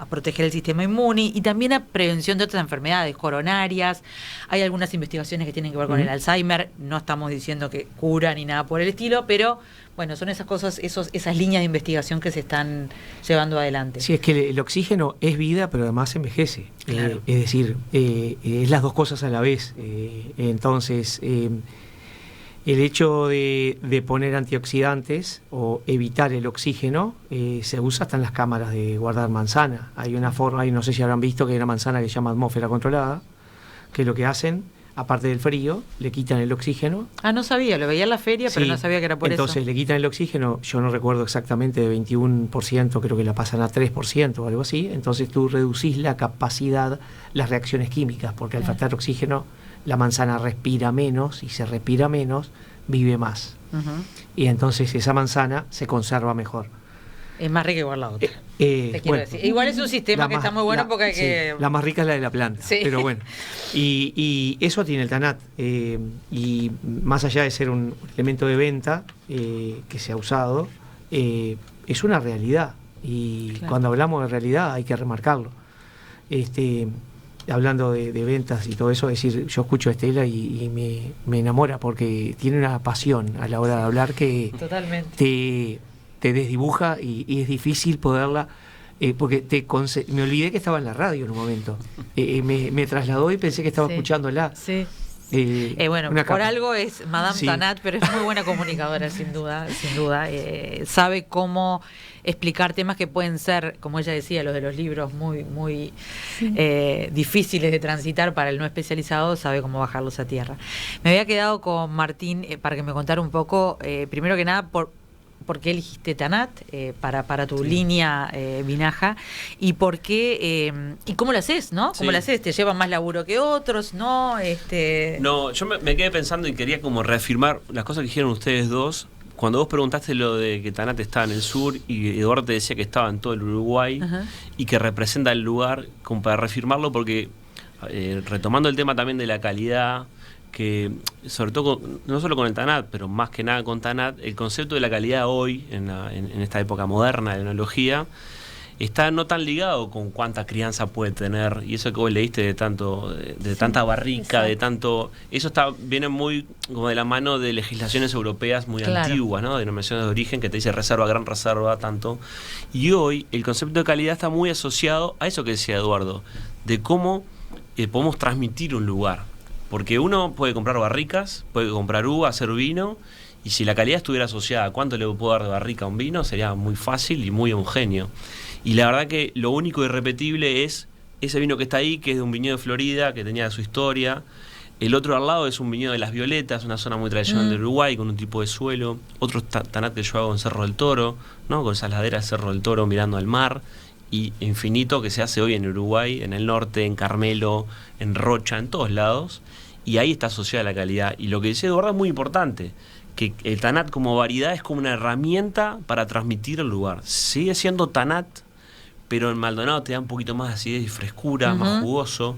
proteger el sistema inmune y también a prevención de otras enfermedades coronarias. Hay algunas investigaciones que tienen que ver con el Alzheimer, no estamos diciendo que cura ni nada por el estilo, pero bueno, son esas cosas, esas líneas de investigación que se están llevando adelante. Sí, es que el oxígeno es vida, pero además envejece. Claro. Es decir, es las dos cosas a la vez. Entonces, el hecho de poner antioxidantes o evitar el oxígeno se usa hasta en las cámaras de guardar manzana. Hay una forma, no sé si habrán visto que hay una manzana que se llama atmósfera controlada, que lo que hacen, aparte del frío, le quitan el oxígeno. No sabía, lo veía en la feria, pero no sabía que era por entonces, le quitan el oxígeno, yo no recuerdo exactamente, de 21%, creo que la pasan a 3% o algo así. Entonces tú reducís la capacidad, las reacciones químicas, porque al faltar oxígeno, la manzana respira menos, y se respira menos, vive más. Y entonces esa manzana se conserva mejor. Es más rica igual la otra. Te quiero decir. Igual es un sistema que está muy bueno porque hay que... La más rica es la de la planta, pero bueno. Y eso tiene el TANAT. Y más allá de ser un elemento de venta que se ha usado, es una realidad. Y cuando hablamos de realidad hay que remarcarlo. Hablando de ventas y todo eso, es decir, yo escucho a Estela y me enamora porque tiene una pasión a la hora de hablar que totalmente te desdibuja y es difícil poderla, porque me olvidé que estaba en la radio en un momento. Me trasladó y pensé que estaba escuchándola. Sí. Bueno, por algo es Madame TANAT, pero es muy buena comunicadora, sin duda. Sabe cómo explicar temas que pueden ser, como ella decía, los de los libros, muy, muy difíciles de transitar para el no especializado, sabe cómo bajarlos a tierra. Me había quedado con Martín para que me contara un poco, primero que nada, por qué elegiste TANAT para tu línea vinaja y por qué y cómo lo haces, ¿no? ¿Cómo lo haces? ¿Te lleva más laburo que otros? ¿No? No, yo me quedé pensando y quería como reafirmar las cosas que dijeron ustedes dos. Cuando vos preguntaste lo de que TANAT estaba en el sur y Eduardo te decía que estaba en todo el Uruguay y que representa el lugar, como para reafirmarlo, porque retomando el tema también de la calidad, que sobre todo no solo con el TANAT, pero más que nada con TANAT, el concepto de la calidad hoy, en esta época moderna de la enología, está no tan ligado con cuánta crianza puede tener, y eso que vos leíste de tanta barrica, de tanto, eso viene muy como de la mano de legislaciones europeas muy antiguas, ¿no? Denominaciones de origen que te dice reserva, gran reserva, tanto. Y hoy el concepto de calidad está muy asociado a eso que decía Eduardo, de cómo podemos transmitir un lugar. Porque uno puede comprar barricas, puede comprar uva, hacer vino, y si la calidad estuviera asociada a cuánto le puedo dar de barrica a un vino, sería muy fácil y muy homogéneo. Y la verdad que lo único irrepetible es ese vino que está ahí, que es de un viñedo de Florida, que tenía su historia. El otro al lado es un viñedo de Las Violetas, una zona muy tradicional de Uruguay, con un tipo de suelo. Otro tanat que yo hago en Cerro del Toro, ¿no? Con esas laderas de Cerro del Toro mirando al mar. Y infinito que se hace hoy en Uruguay, en el norte, en Carmelo, en Rocha, en todos lados. Y ahí está asociada la calidad. Y lo que decía Eduardo es muy importante, que el tanat como variedad es como una herramienta para transmitir el lugar. Sigue siendo tanat, pero en Maldonado te da un poquito más de acidez y frescura, más jugoso.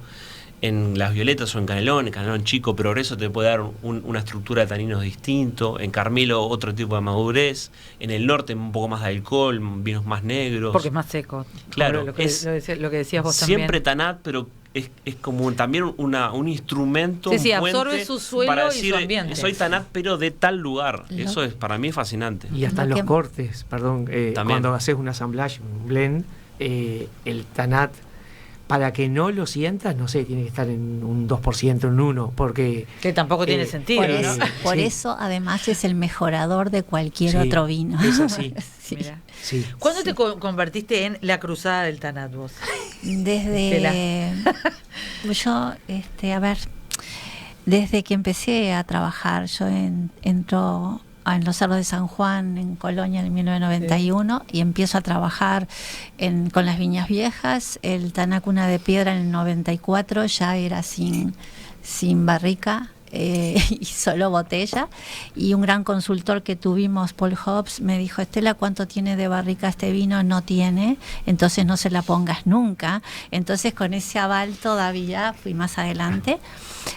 En Las Violetas o en Canelón chico, Progreso te puede dar una estructura de taninos distinto. En Carmelo otro tipo de madurez. En el norte un poco más de alcohol, vinos más negros. Porque es más seco. Claro, lo que decías vos también. Siempre tanat, pero es como también un instrumento, sí, un absorbe puente su suelo para y decir, su ambiente. soy tanat, pero de tal lugar. Eso es para mí es fascinante. Y hasta los cortes, perdón, cuando haces un assemblage, un blend, el tanat, para que no lo sientas, no sé, tiene que estar en un 2%, en un 1%, porque... Que tampoco tiene sentido, ¿no? Por eso, además, es el mejorador de cualquier otro vino. Es así. Mira. Sí. ¿Cuándo te convertiste en la cruzada del tanat vos? Desde... yo, a ver, desde que empecé a trabajar, yo entro en los Cerros de San Juan, en Colonia, en 1991, y empiezo a trabajar con las viñas viejas. El tanat Cuna de Piedra en el 94 ya era sin barrica, y solo botella, y un gran consultor que tuvimos, Paul Hobbs, me dijo: Estela, ¿cuánto tiene de barrica este vino? No tiene, entonces no se la pongas nunca. Entonces con ese aval todavía fui más adelante.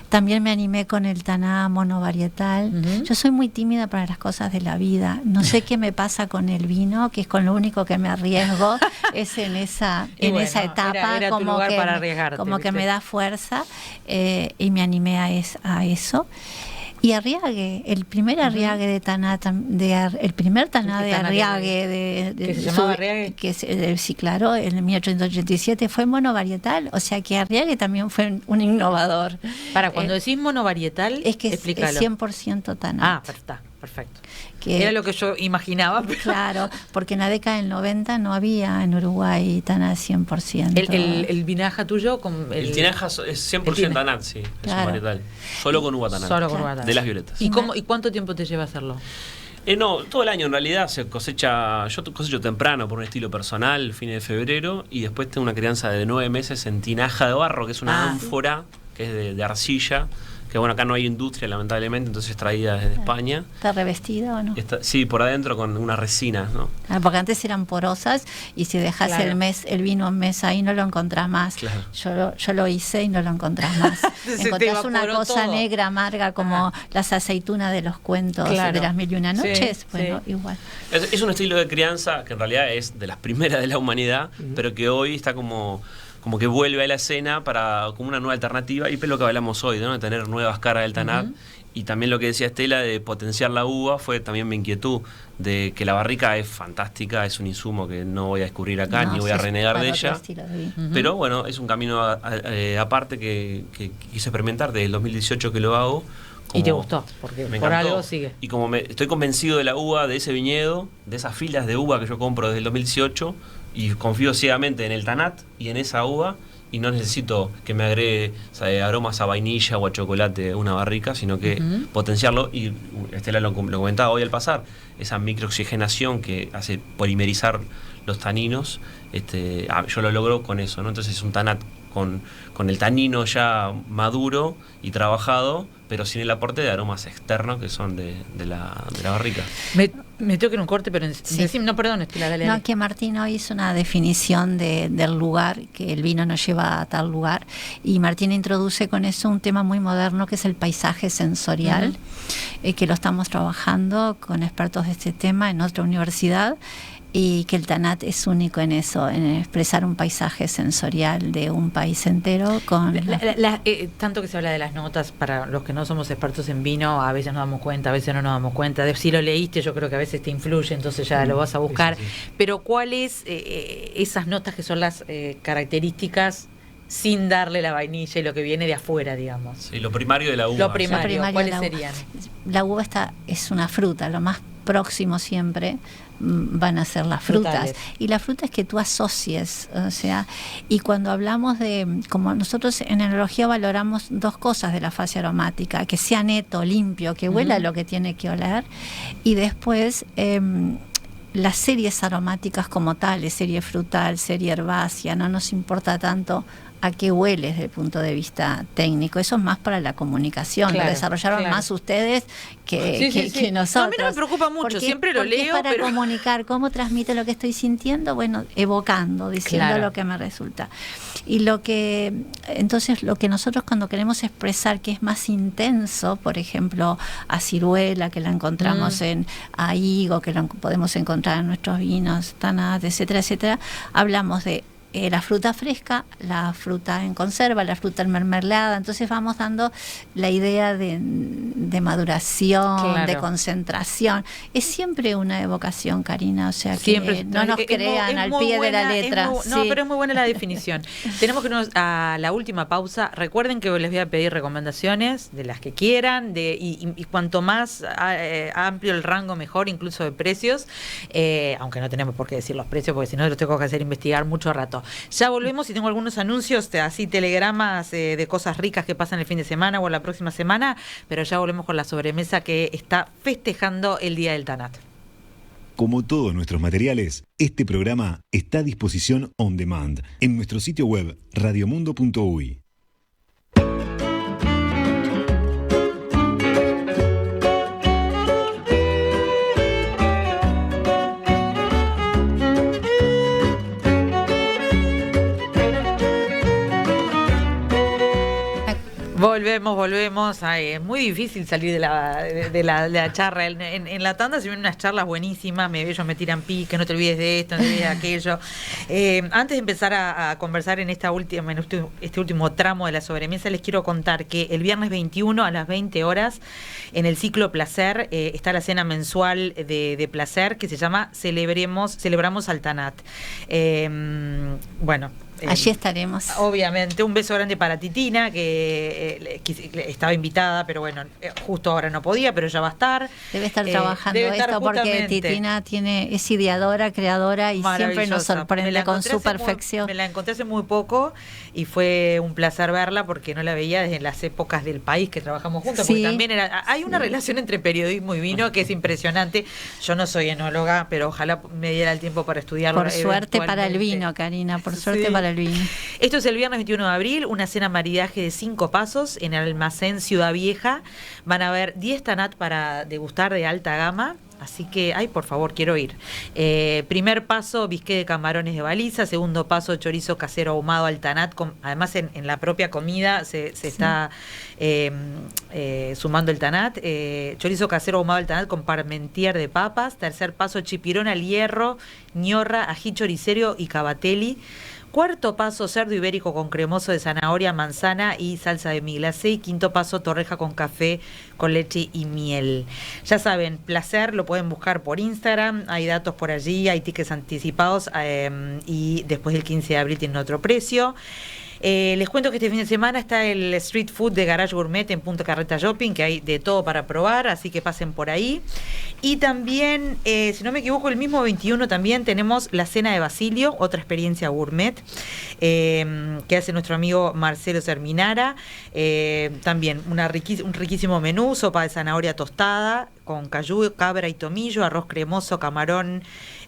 También me animé con el tanat monovarietal. Yo soy muy tímida para las cosas de la vida, no sé qué me pasa con el vino, que es con lo único que me arriesgo, es en esa etapa, era como que para como ¿viste? que me da fuerza, y me animé a eso. Y Arriague, el primer Arriague de tanat, el primer tanat de Arriague, ¿que se llamaba Arriague? Sí, claro, en 1887 fue monovarietal, o sea que Arriague también fue un innovador. Para, cuando decís monovarietal, es que explícalo. Es 100% tanat. Ah, está, perfecto. Era lo que yo imaginaba. Pero... Claro, porque en la década del 90 no había en Uruguay tanat 100%. El vinaja tuyo con el tinaja es 100% tanat, sí, claro. Es un varietal. Solo con uva tanat. Solo con uva tanat. De Las Violetas. ¿Y cuánto tiempo te lleva hacerlo? No, todo el año en realidad se cosecha. Yo cosecho temprano por un estilo personal, fines de febrero, y después tengo una crianza de 9 meses en tinaja de barro, que es una ánfora, que es de arcilla. Que bueno, acá no hay industria, lamentablemente, entonces es traída desde España. ¿Está revestida o no? Sí, por adentro con una resina, ¿no? Porque antes eran porosas, y si dejas el vino un mes ahí no lo encontrás más. Claro. Yo lo hice y no lo encontrás más. Encontrás una cosa negra, amarga, como las aceitunas de los cuentos de las 1001 noches. Igual. Es un estilo de crianza que en realidad es de las primeras de la humanidad, pero que hoy está como que vuelve a la escena como una nueva alternativa, y es lo que hablamos hoy, ¿no? De tener nuevas caras del tanat. Y también lo que decía Estela de potenciar la uva fue también mi inquietud, de que la barrica es fantástica, es un insumo que no voy a descubrir acá, ni voy a renegar de ella, pero bueno, es un camino aparte que quise experimentar desde el 2018 que lo hago. Y te gustó, porque por algo sigue. Y como estoy convencido de la uva, de ese viñedo, de esas filas de uva que yo compro desde el 2018, y confío ciegamente en el tanat y en esa uva, y no necesito que me agregue aromas a vainilla o a chocolate una barrica, sino que potenciarlo. Y Estela lo comentaba hoy al pasar, esa microoxigenación que hace polimerizar los taninos, yo lo logro con eso, ¿no? Entonces es un tanat con el tanino ya maduro y trabajado, pero sin el aporte de aromas externos que son de la barrica. Me tengo que ir un corte, pero no, perdón, Estela, dale. No, que Martín hoy hizo una definición del lugar, que el vino nos lleva a tal lugar, y Martín introduce con eso un tema muy moderno que es el paisaje sensorial, que lo estamos trabajando con expertos de este tema en otra universidad. y que el Tanat es único en eso, en expresar un paisaje sensorial de un país entero con... Tanto que se habla de las notas, para los que no somos expertos en vino, a veces nos damos cuenta, a veces no nos damos cuenta. Si lo leíste, yo creo que a veces te influye, entonces ya lo vas a buscar. Sí. Pero ¿cuáles esas notas que son las características sin darle la vainilla y lo que viene de afuera, digamos? Sí, lo primario de la uva. Lo primario, ¿cuáles serían? La uva es una fruta, lo más próximo siempre van a ser las frutas. Frutales. Y la fruta es que tú asocies, o sea, y cuando hablamos de, como nosotros en enología valoramos dos cosas de la fase aromática, que sea neto, limpio, que huela lo que tiene que oler, y después las series aromáticas como tales, serie frutal, serie herbácea, no nos importa tanto a qué huele desde el punto de vista técnico. Eso es más para la comunicación, lo desarrollaron más ustedes que nosotros. No, a mí no me preocupa mucho, siempre lo leo. Para comunicar cómo transmite lo que estoy sintiendo, bueno, evocando, diciendo lo que me resulta. Y entonces lo que nosotros cuando queremos expresar que es más intenso, por ejemplo, a ciruela, que la encontramos a higo, que lo podemos encontrar en nuestros vinos, tanat, etcétera, etcétera, hablamos de la fruta fresca, la fruta en conserva, la fruta en mermelada. Entonces vamos dando la idea de maduración, de concentración. Es siempre una evocación, Karina, o sea, que no nos crean al pie de la letra. Pero es muy buena la definición. Tenemos que irnos a la última pausa. Recuerden que les voy a pedir recomendaciones de las que quieran, y cuanto más amplio el rango, mejor, incluso de precios, aunque no tenemos por qué decir los precios, porque si no lo tengo que hacer investigar mucho rato. Ya volvemos y tengo algunos anuncios, así telegramas de cosas ricas que pasan el fin de semana o la próxima semana, pero ya volvemos con la sobremesa que está festejando el Día del Tanat. Como todos nuestros materiales, este programa está a disposición on demand en nuestro sitio web radiomundo.uy. Volvemos. Ay, es muy difícil salir de la charla. En la tanda se ven unas charlas buenísimas. Ellos me tiran pique, no te olvides de esto, no te olvides de aquello. Antes de empezar a conversar en este último tramo de la sobremesa, les quiero contar que el viernes 21 a las 20 horas, en el ciclo Placer, está la cena mensual de Placer que se llama Celebramos al Tanat. Allí estaremos. Obviamente, un beso grande para Titina, que estaba invitada, pero bueno, justo ahora no podía, pero ya va a estar. Debe estar trabajando porque Titina es ideadora, creadora y siempre nos sorprende con su perfección. Me la encontré hace muy poco y fue un placer verla porque no la veía desde las épocas del país que trabajamos juntos, porque también hay una relación entre periodismo y vino que es impresionante. Yo no soy enóloga, pero ojalá me diera el tiempo para estudiarlo. Por suerte para el vino, Karina, por suerte para el vino. Esto es el viernes 21 de abril, una cena maridaje de 5 pasos en el almacén Ciudad Vieja. Van a haber 10 tanat para degustar de alta gama. Así que, por favor, quiero ir. Primer paso, bisqué de camarones de baliza. Segundo paso, chorizo casero ahumado al tanat. Además, en la propia comida se está sumando el tanat. Chorizo casero ahumado al tanat con parmentier de papas. Tercer paso, chipirón al hierro, ñorra, ají choricero y cavatelli. Cuarto paso, cerdo ibérico con cremoso de zanahoria, manzana y salsa de mi glacé. Y quinto paso, torreja con café, con leche y miel. Ya saben, Placer, lo pueden buscar por Instagram, hay datos por allí, hay tickets anticipados y después del 15 de abril tienen otro precio. Les cuento que este fin de semana está el Street Food de Garage Gourmet en Punta Carreta Shopping, que hay de todo para probar, así que pasen por ahí. Y también, si no me equivoco, el mismo 21 también tenemos la Cena de Basilio, otra experiencia gourmet, que hace nuestro amigo Marcelo Serminara. También un riquísimo menú, sopa de zanahoria tostada, con cayú, cabra y tomillo, arroz cremoso, camarón,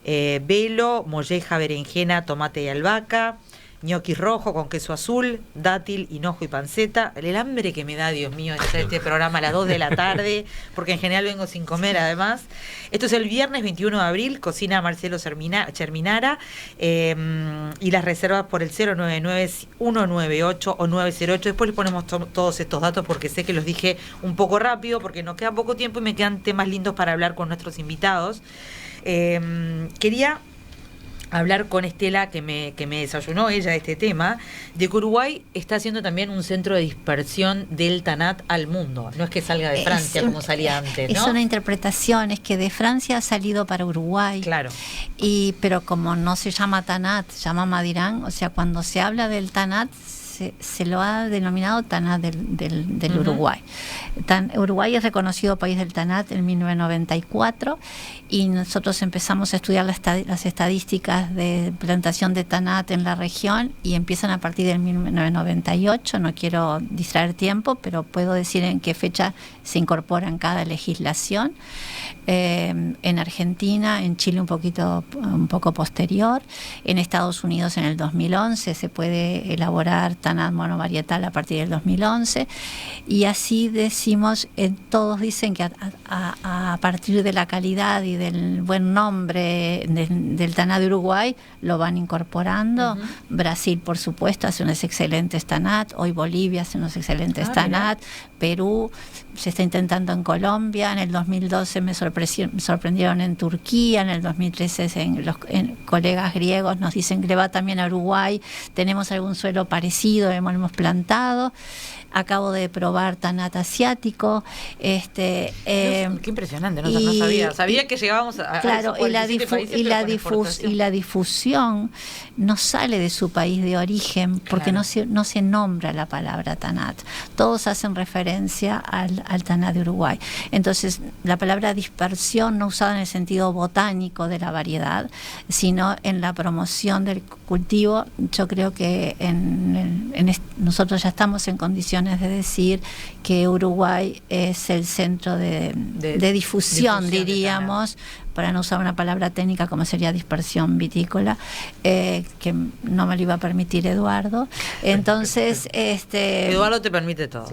velo, molleja, berenjena, tomate y albahaca. Ñoqui rojo con queso azul, dátil, hinojo y panceta. El hambre que me da, Dios mío, de hacer este programa a las 2 de la tarde, porque en general vengo sin comer además. Esto es el viernes 21 de abril, cocina Marcelo Cherminara, y las reservas por el 099-198 o 908. Después les ponemos todos estos datos porque sé que los dije un poco rápido, porque nos queda poco tiempo y me quedan temas lindos para hablar con nuestros invitados. Quería hablar con Estela, que me desayunó ella este tema, de que Uruguay está haciendo también un centro de dispersión del TANAT al mundo. No es que salga de Francia como salía antes, ¿no? Es una interpretación, es que de Francia ha salido para Uruguay. Claro. Pero como no se llama TANAT, se llama Madirán, o sea, cuando se habla del TANAT, se lo ha denominado TANAT del Uruguay. Uruguay es reconocido país del TANAT en 1994 y nosotros empezamos a estudiar las estadísticas de plantación de TANAT en la región y empiezan a partir del 1998. No quiero distraer tiempo, pero puedo decir en qué fecha se incorpora en cada legislación. En Argentina, en Chile un poco posterior, en Estados Unidos en el 2011 se puede elaborar TANAT monovarietal a partir del 2011 y así decimos, todos dicen que a partir de la calidad y del buen nombre del TANAT de Uruguay lo van incorporando. Brasil, por supuesto, hace unos excelentes TANAT, hoy Bolivia hace unos excelentes TANAT, Perú, se está intentando en Colombia, en el 2012 me sorprendieron en Turquía, en el 2013 los colegas griegos nos dicen que le va también a Uruguay, tenemos algún suelo parecido, hemos plantado. Acabo de probar TANAT asiático. Qué impresionante, no sabía. Sabía que llegábamos a claro, y la difusión no sale de su país de origen porque no se nombra la palabra TANAT. Todos hacen referencia al TANAT de Uruguay. Entonces, la palabra dispersión no usada en el sentido botánico de la variedad, sino en la promoción del cultivo. Yo creo que nosotros ya estamos en condiciones de decir que Uruguay es el centro de difusión, diríamos, para no usar una palabra técnica como sería dispersión vitícola, que no me lo iba a permitir Eduardo. Entonces, Eduardo te permite todo.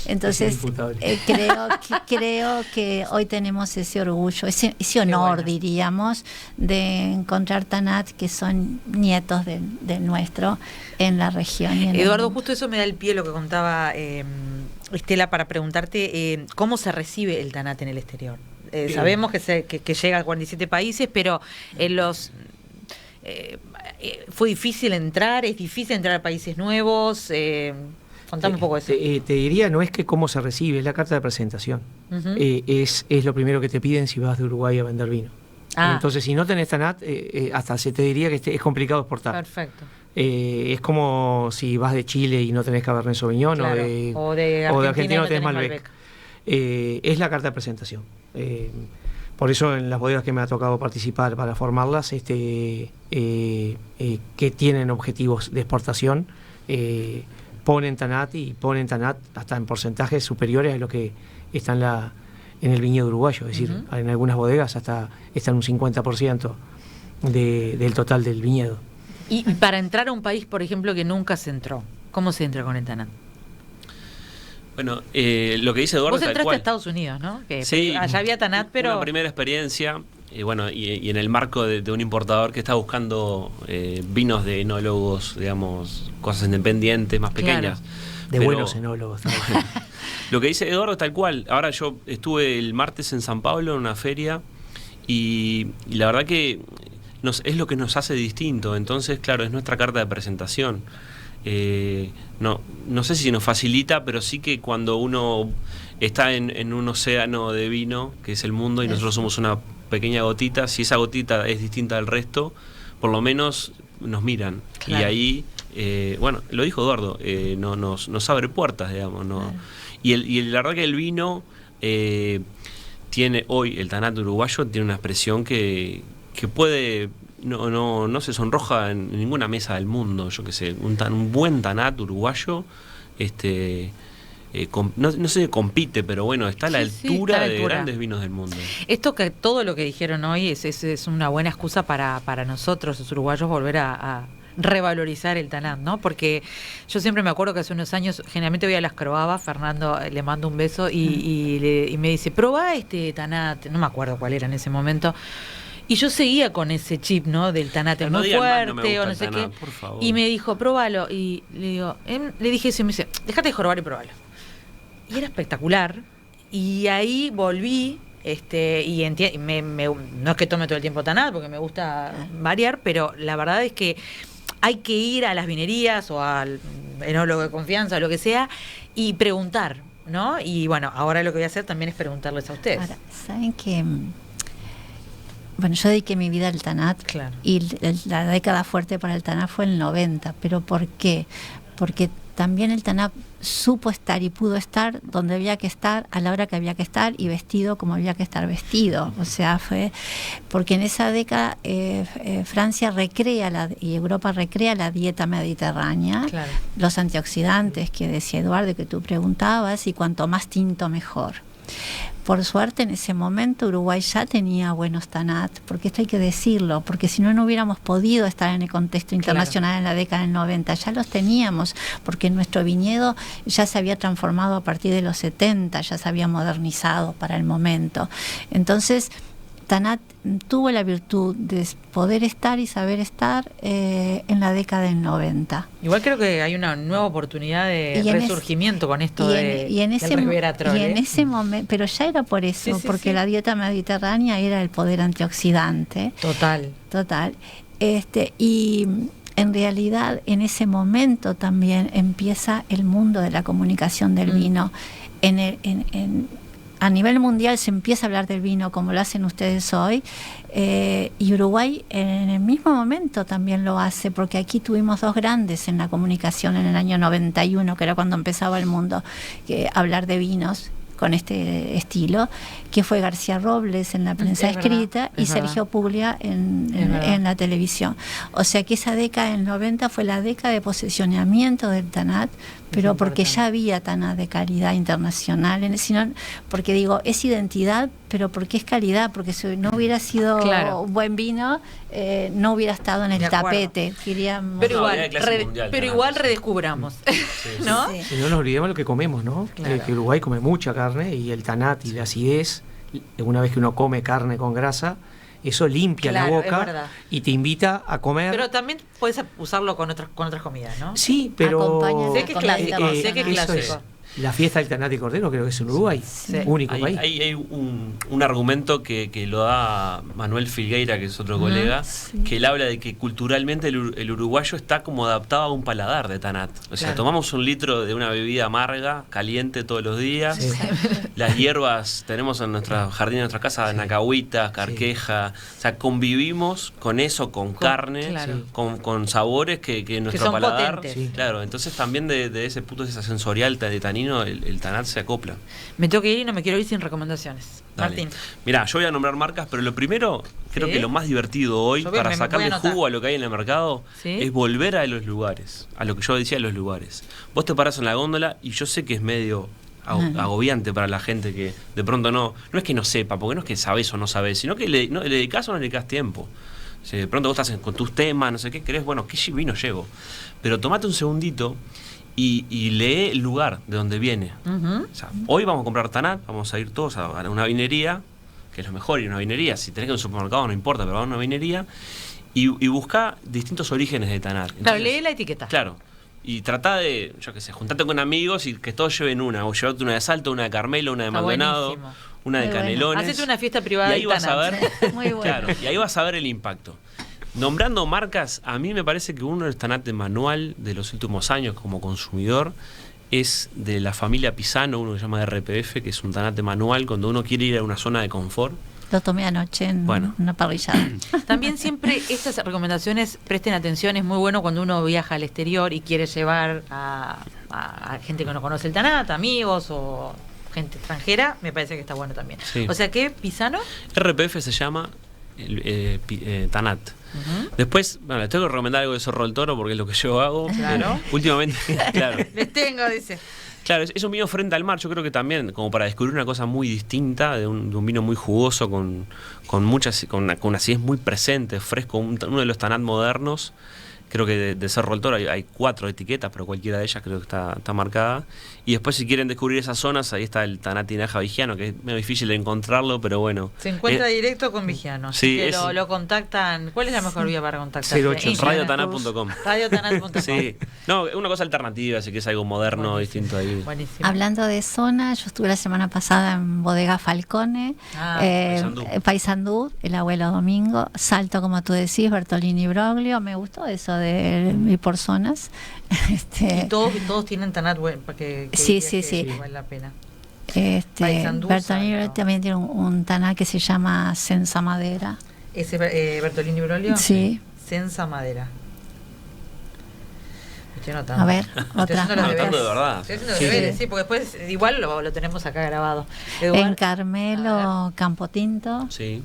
Entonces, creo que hoy tenemos ese orgullo, ese honor, diríamos, de encontrar TANAT que son nietos del nuestro en la región. Eduardo, justo eso me da el pie lo que contaba Estela para preguntarte cómo se recibe el TANAT en el exterior. Sabemos que llega a 47 países, pero en fue difícil entrar, es difícil entrar a países nuevos. Contame un poco de eso. Te diría, no es que cómo se recibe, es la carta de presentación. Es lo primero que te piden si vas de Uruguay a vender vino. Entonces, si no tenés TANAT, hasta se te diría que es complicado exportar. Perfecto. Es como si vas de Chile y no tenés Cabernet Sauvignon, claro, o de Argentina no tenés Malbec. Es la carta de presentación. Por eso en las bodegas que me ha tocado participar para formarlas, que tienen objetivos de exportación, ponen TANAT hasta en porcentajes superiores a lo que está en el viñedo uruguayo. Es decir, en algunas bodegas hasta está en un 50% del total del viñedo. Y para entrar a un país, por ejemplo, que nunca se entró, ¿cómo se entra con el TANAT? Bueno, lo que dice Eduardo. Vos entraste a Estados Unidos, ¿no? Que sí, allá había TANAT, pero... Una primera experiencia, y en el marco de un importador que está buscando vinos de enólogos, digamos, cosas independientes, más pequeñas. Claro. Buenos enólogos. Lo que dice Eduardo tal cual. Ahora yo estuve el martes en San Pablo en una feria y la verdad que es lo que nos hace distinto. Entonces, claro, es nuestra carta de presentación. No sé si nos facilita, pero sí que cuando uno está en un océano de vino, que es el mundo, y nosotros somos una pequeña gotita, si esa gotita es distinta del resto, por lo menos nos miran. Claro. Y ahí, lo dijo Eduardo, nos abre puertas, digamos. Claro. Y la verdad que el vino tiene hoy, el TANAT uruguayo tiene una expresión que puede... No se sonroja en ninguna mesa del mundo. Yo qué sé, un buen TANAT uruguayo, no sé si compite, pero bueno, está a la altura de grandes vinos del mundo. Todo lo que dijeron hoy es una buena excusa para nosotros, los uruguayos, volver a revalorizar el TANAT, ¿no? Porque yo siempre me acuerdo que hace unos años, generalmente voy a las Croabas, Fernando le mando un beso y me dice, probá este TANAT, no me acuerdo cuál era en ese momento. Y yo seguía con ese chip, ¿no? Del TANAT es muy fuerte o no sé qué. Y me dijo, próbalo. Y le dije eso y me dice, déjate de jorobar y próbalo. Y era espectacular. Y ahí volví y no es que tome todo el tiempo Tanat, porque me gusta variar, pero la verdad es que hay que ir a las vinerías o al enólogo de confianza o lo que sea y preguntar, ¿no? Y bueno, ahora lo que voy a hacer también es preguntarles a ustedes. Ahora, ¿saben qué? Bueno, yo dediqué mi vida al Tanat, claro, y la década fuerte para el Tanat fue el 90. ¿Pero por qué? Porque también el Tanat supo estar y pudo estar donde había que estar, a la hora que había que estar, y vestido como había que estar vestido. O sea, fue porque en esa década Francia recrea y Europa recrea la dieta mediterránea, claro, los antioxidantes que decía Eduardo, que tú preguntabas, y cuanto más tinto mejor. Por suerte en ese momento Uruguay ya tenía buenos Tanat, porque esto hay que decirlo, porque si no, no hubiéramos podido estar en el contexto internacional, claro, en la década del 90. Ya los teníamos, porque nuestro viñedo ya se había transformado a partir de los 70, ya se había modernizado para el momento. Entonces Tanat tuvo la virtud de poder estar y saber estar en la década del 90. Igual creo que hay una nueva oportunidad de resurgimiento con esto del resveratrol. Y en ese momento, pero ya era por eso, porque la dieta mediterránea era el poder antioxidante. Total. Y en realidad en ese momento también empieza el mundo de la comunicación del vino. A nivel mundial se empieza a hablar del vino como lo hacen ustedes hoy, y Uruguay en el mismo momento también lo hace, porque aquí tuvimos dos grandes en la comunicación en el año 91, que era cuando empezaba el mundo, hablar de vinos con este estilo, que fue García Robles en la prensa escrita y Sergio Puglia en la televisión. O sea que esa década del 90 fue la década de posicionamiento del Tanat, pero porque ya había Tanat de calidad internacional, sino porque digo, es identidad, pero porque es calidad, porque si no hubiera sido un buen vino, no hubiera estado en el tapete, diríamos. Pero igual redescubramos, ¿no? Y no nos olvidemos lo que comemos, ¿no? Claro. Que Uruguay come mucha carne, y el Tanat y la acidez, una vez que uno come carne con grasa, eso limpia la boca y te invita a comer. Pero también puedes usarlo con otras comidas, ¿no? Sí, pero sé que es clásico. La fiesta del Tanat de Cordero creo que es en Uruguay, único país. Hay un argumento que lo da Manuel Filgueira, que es otro colega, que él habla de que culturalmente el uruguayo está como adaptado a un paladar de Tanat. O sea, tomamos un litro de una bebida amarga, caliente todos los días. Sí. Las hierbas tenemos en nuestra jardín, en nuestra casa, nacahuitas, carqueja. O sea, convivimos con eso, con carne, con sabores que nuestro paladar. Claro, entonces también de ese punto de vista sensorial de tanino, el Tanat se acopla. Me tengo que ir y no me quiero ir sin recomendaciones. Dale. Martín. Mirá, yo voy a nombrar marcas, pero lo primero, creo que lo más divertido hoy, para sacarle jugo a lo que hay en el mercado, es volver a los lugares, a lo que yo decía de los lugares. Vos te parás en la góndola y yo sé que es medio agobiante para la gente que de pronto no es que no sepa, porque no es que sabés o no sabés, sino que le dedicás o no le dedicás tiempo. Si de pronto vos estás con tus temas, no sé qué, querés, bueno, ¿qué vino llevo? Pero tomate un segundito y lee el lugar de donde viene. O sea, hoy vamos a comprar Tanat, vamos a ir todos a una vinería, que es lo mejor, ir a una vinería. Si tenés que ir a un supermercado no importa, pero va a una vinería y busca distintos orígenes de Tanat. Entonces, claro, lee la etiqueta. Claro. Y tratá de, yo qué sé, juntarte con amigos y que todos lleven una, o llevarte una de Salto, una de Carmelo, una de Maldonado, una de Canelones. Hacete una fiesta privada y ahí vas a ver, muy bueno. Claro, y ahí vas a ver el impacto. Nombrando marcas, a mí me parece que uno del Tanat manual de los últimos años como consumidor es de la familia Pisano, uno que se llama RPF, que es un Tanat manual cuando uno quiere ir a una zona de confort. Lo tomé anoche en una parrillada. También siempre estas recomendaciones, presten atención, es muy bueno cuando uno viaja al exterior y quiere llevar a gente que no conoce el Tanat, amigos o gente extranjera, me parece que está bueno también. Sí. O sea que Pisano. RPF se llama Tanat. Después, les tengo que recomendar algo de Zorro del Toro porque es lo que yo hago. Claro. Últimamente, claro. Les tengo, dice. Claro, es un vino frente al mar, yo creo que también, como para descubrir una cosa muy distinta, de un vino muy jugoso, con una acidez muy presente, fresco, uno de los Tanat modernos, creo que de Cerro del Toro hay 4 etiquetas, pero cualquiera de ellas creo que está marcada. Y después, si quieren descubrir esas zonas, ahí está el Tanat Tinaja Vigiano, que es medio difícil de encontrarlo, pero bueno. Se encuentra directo con Vigiano. Sí, que lo contactan. ¿Cuál es la mejor vía para contactar? 08. Radiotanat.com. Radiotanat.com. Sí. No, una cosa alternativa, así que es algo moderno, distinto ahí. Buenísimo. Hablando de zona, yo estuve la semana pasada en Bodega Falcone, Paysandú, el abuelo Domingo, Salto, como tú decís, Bertolini Broglio. Me gustó eso de ir por zonas. Y todos tienen Tanat que sí. vale la pena. Bertolini Broglio también tiene un Tanat que se llama Senza Madera. ¿Ese Bertolini Broglio? Sí. Senza Madera. A ver, otra. de verdad. Estoy haciendo deberes, sí, porque después igual lo tenemos acá grabado. En Carmelo, Campotinto. Sí.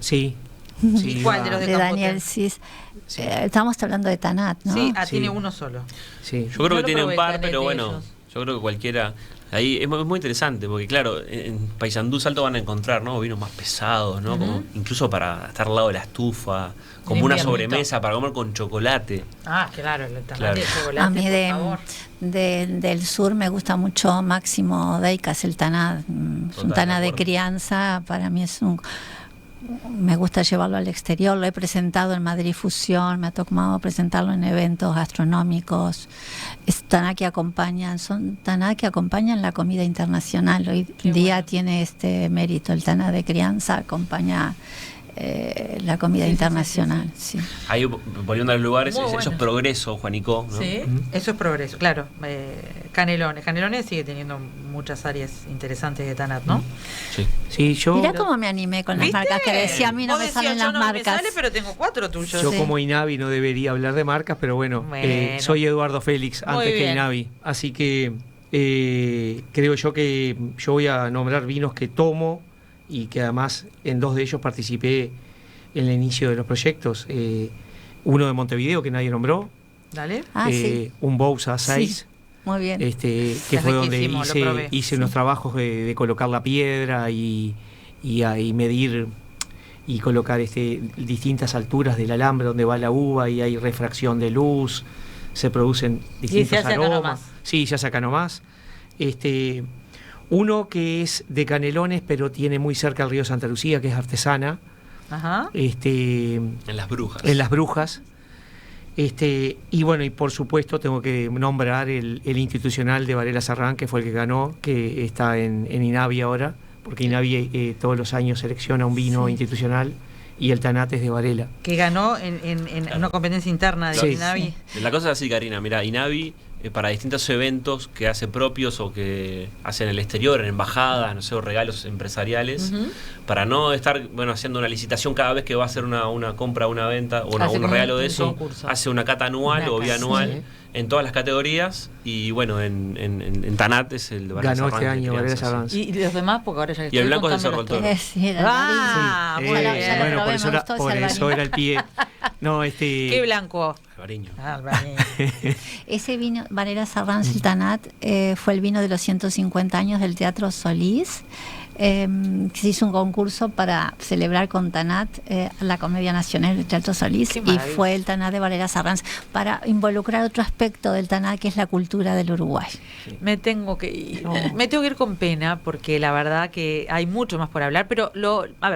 ¿Y cuál de los de Daniel Cis? Sí. Estamos hablando de Tanat, ¿no? Sí, tiene uno solo. Sí. Yo creo que tiene un par, probé pero de bueno, ellos. yo creo que cualquiera. Ahí es muy interesante, porque claro, en Paysandú Salto van a encontrar, ¿no?, vinos más pesados, ¿no? Como incluso para estar al lado de la estufa, como una sobremesa para comer con chocolate. Ah, claro, el Tanat Claro. de chocolate. A mí por favor. del sur me gusta mucho Máximo Deicas, el Tanat. Es un Total, Tanat de de acuerdo. crianza, para mí me gusta llevarlo al exterior, lo he presentado en Madrid Fusión, me ha tocado presentarlo en eventos gastronómicos. Es Tanat que son Tanat que acompañan la comida internacional. Hoy día tiene este mérito, el Tanat de crianza acompaña la comida internacional. Sí. Ahí, volviendo a los lugares, Muy eso es bueno. progreso, Juanico, ¿no? Sí, eso es progreso, claro. Canelones sigue teniendo muchas áreas interesantes de Tanat, ¿no? Sí, yo... Mirá cómo me animé con las ¿Viste? marcas que decía, a mí no Vos me decías, salen yo las no marcas. me sale, pero tengo 4 tuyos. Yo Sí. como Inavi no debería hablar de marcas, pero bueno, Bueno. soy Eduardo Félix Muy antes que bien. Inavi. Así que creo yo que yo voy a nombrar vinos que tomo y que además en 2 de ellos participé en el inicio de los proyectos. Uno de Montevideo que nadie nombró, Dale. Sí. un Bousa 6. Sí. Muy bien. Que Es fue donde riquísimo, lo probé. hice unos trabajos de colocar la piedra y medir y colocar distintas alturas del alambre donde va la uva, y hay refracción de luz, se producen distintos se hace acá aromas. nomás. Sí, se hace acá nomás. Uno que es de Canelones, pero tiene muy cerca el río Santa Lucía, que es artesana, Ajá. En Las Brujas. en Las Brujas. Y bueno, y por supuesto tengo que nombrar el institucional de Varela Sarrán, que fue el que ganó, que está en Inavi ahora, porque Inavi todos los años selecciona un vino institucional, y el Tanat es de Varela. Que ganó en una competencia interna de Sí. Inavi. La cosa es así, Karina. Mira, Inavi, para distintos eventos que hace propios o que hace en el exterior, en embajadas, no sé, o regalos empresariales, para no estar haciendo una licitación cada vez que va a hacer una compra, una venta o Hace un como regalo un de eso, concurso. hace una cata anual Una o cata, bianual sí. en todas las categorías. Y bueno, en Tanat es el de Varela Ganó Sarrán, este de año Varela crianza, Sarrán. sí. Y los demás, porque ahora ya Y el blanco es de Cerro del Toro. Sí, era Ah, Sí, muy bien. ya lo bueno, probé, por eso, me era, gustó ese por eso albañil. era el pie. No, ¿Qué blanco? Alvareño. Albañil. Ese vino, Varela Sarrán el Tanat, fue el vino de los 150 años del Teatro Solís. Se hizo un concurso para celebrar con Tanat la Comedia Nacional del Teatro Solís, Qué y maravilla. fue el Tanat de Varela Sarrán para involucrar otro aspecto del Tanat, que es la cultura del Uruguay. Me tengo que ir. No. Me tengo que ir con pena, porque la verdad que hay mucho más por hablar, pero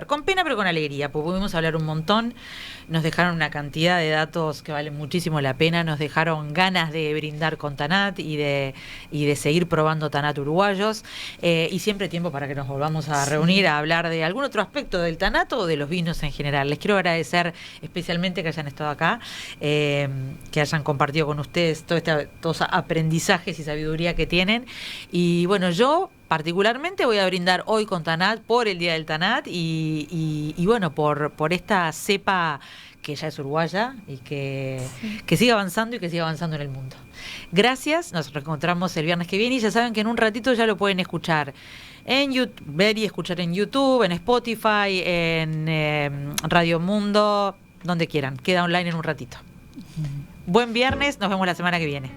con pena pero con alegría, porque pudimos hablar un montón. Nos dejaron una cantidad de datos que valen muchísimo la pena, nos dejaron ganas de brindar con Tanat y de seguir probando Tanat uruguayos, y siempre tiempo para que nos volvamos a reunir a hablar de algún otro aspecto del Tanat o de los vinos en general. Les quiero agradecer especialmente que hayan estado acá, que hayan compartido con ustedes todos aprendizajes y sabiduría que tienen. Y bueno, yo particularmente voy a brindar hoy con Tanat por el Día del Tanat y bueno, por esta cepa que ya es uruguaya y que siga avanzando y que siga avanzando en el mundo. Gracias, nos reencontramos el viernes que viene, y ya saben que en un ratito ya lo pueden escuchar en YouTube, ver y escuchar en YouTube, en Spotify, en Radio Mundo, donde quieran. Queda online en un ratito. Buen viernes, nos vemos la semana que viene.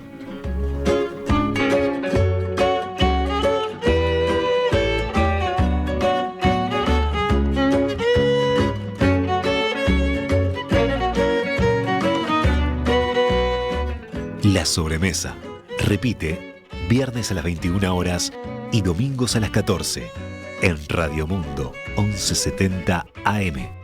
La sobremesa. Repite, viernes a las 21 horas y domingos a las 14. En Radio Mundo, 1170 AM.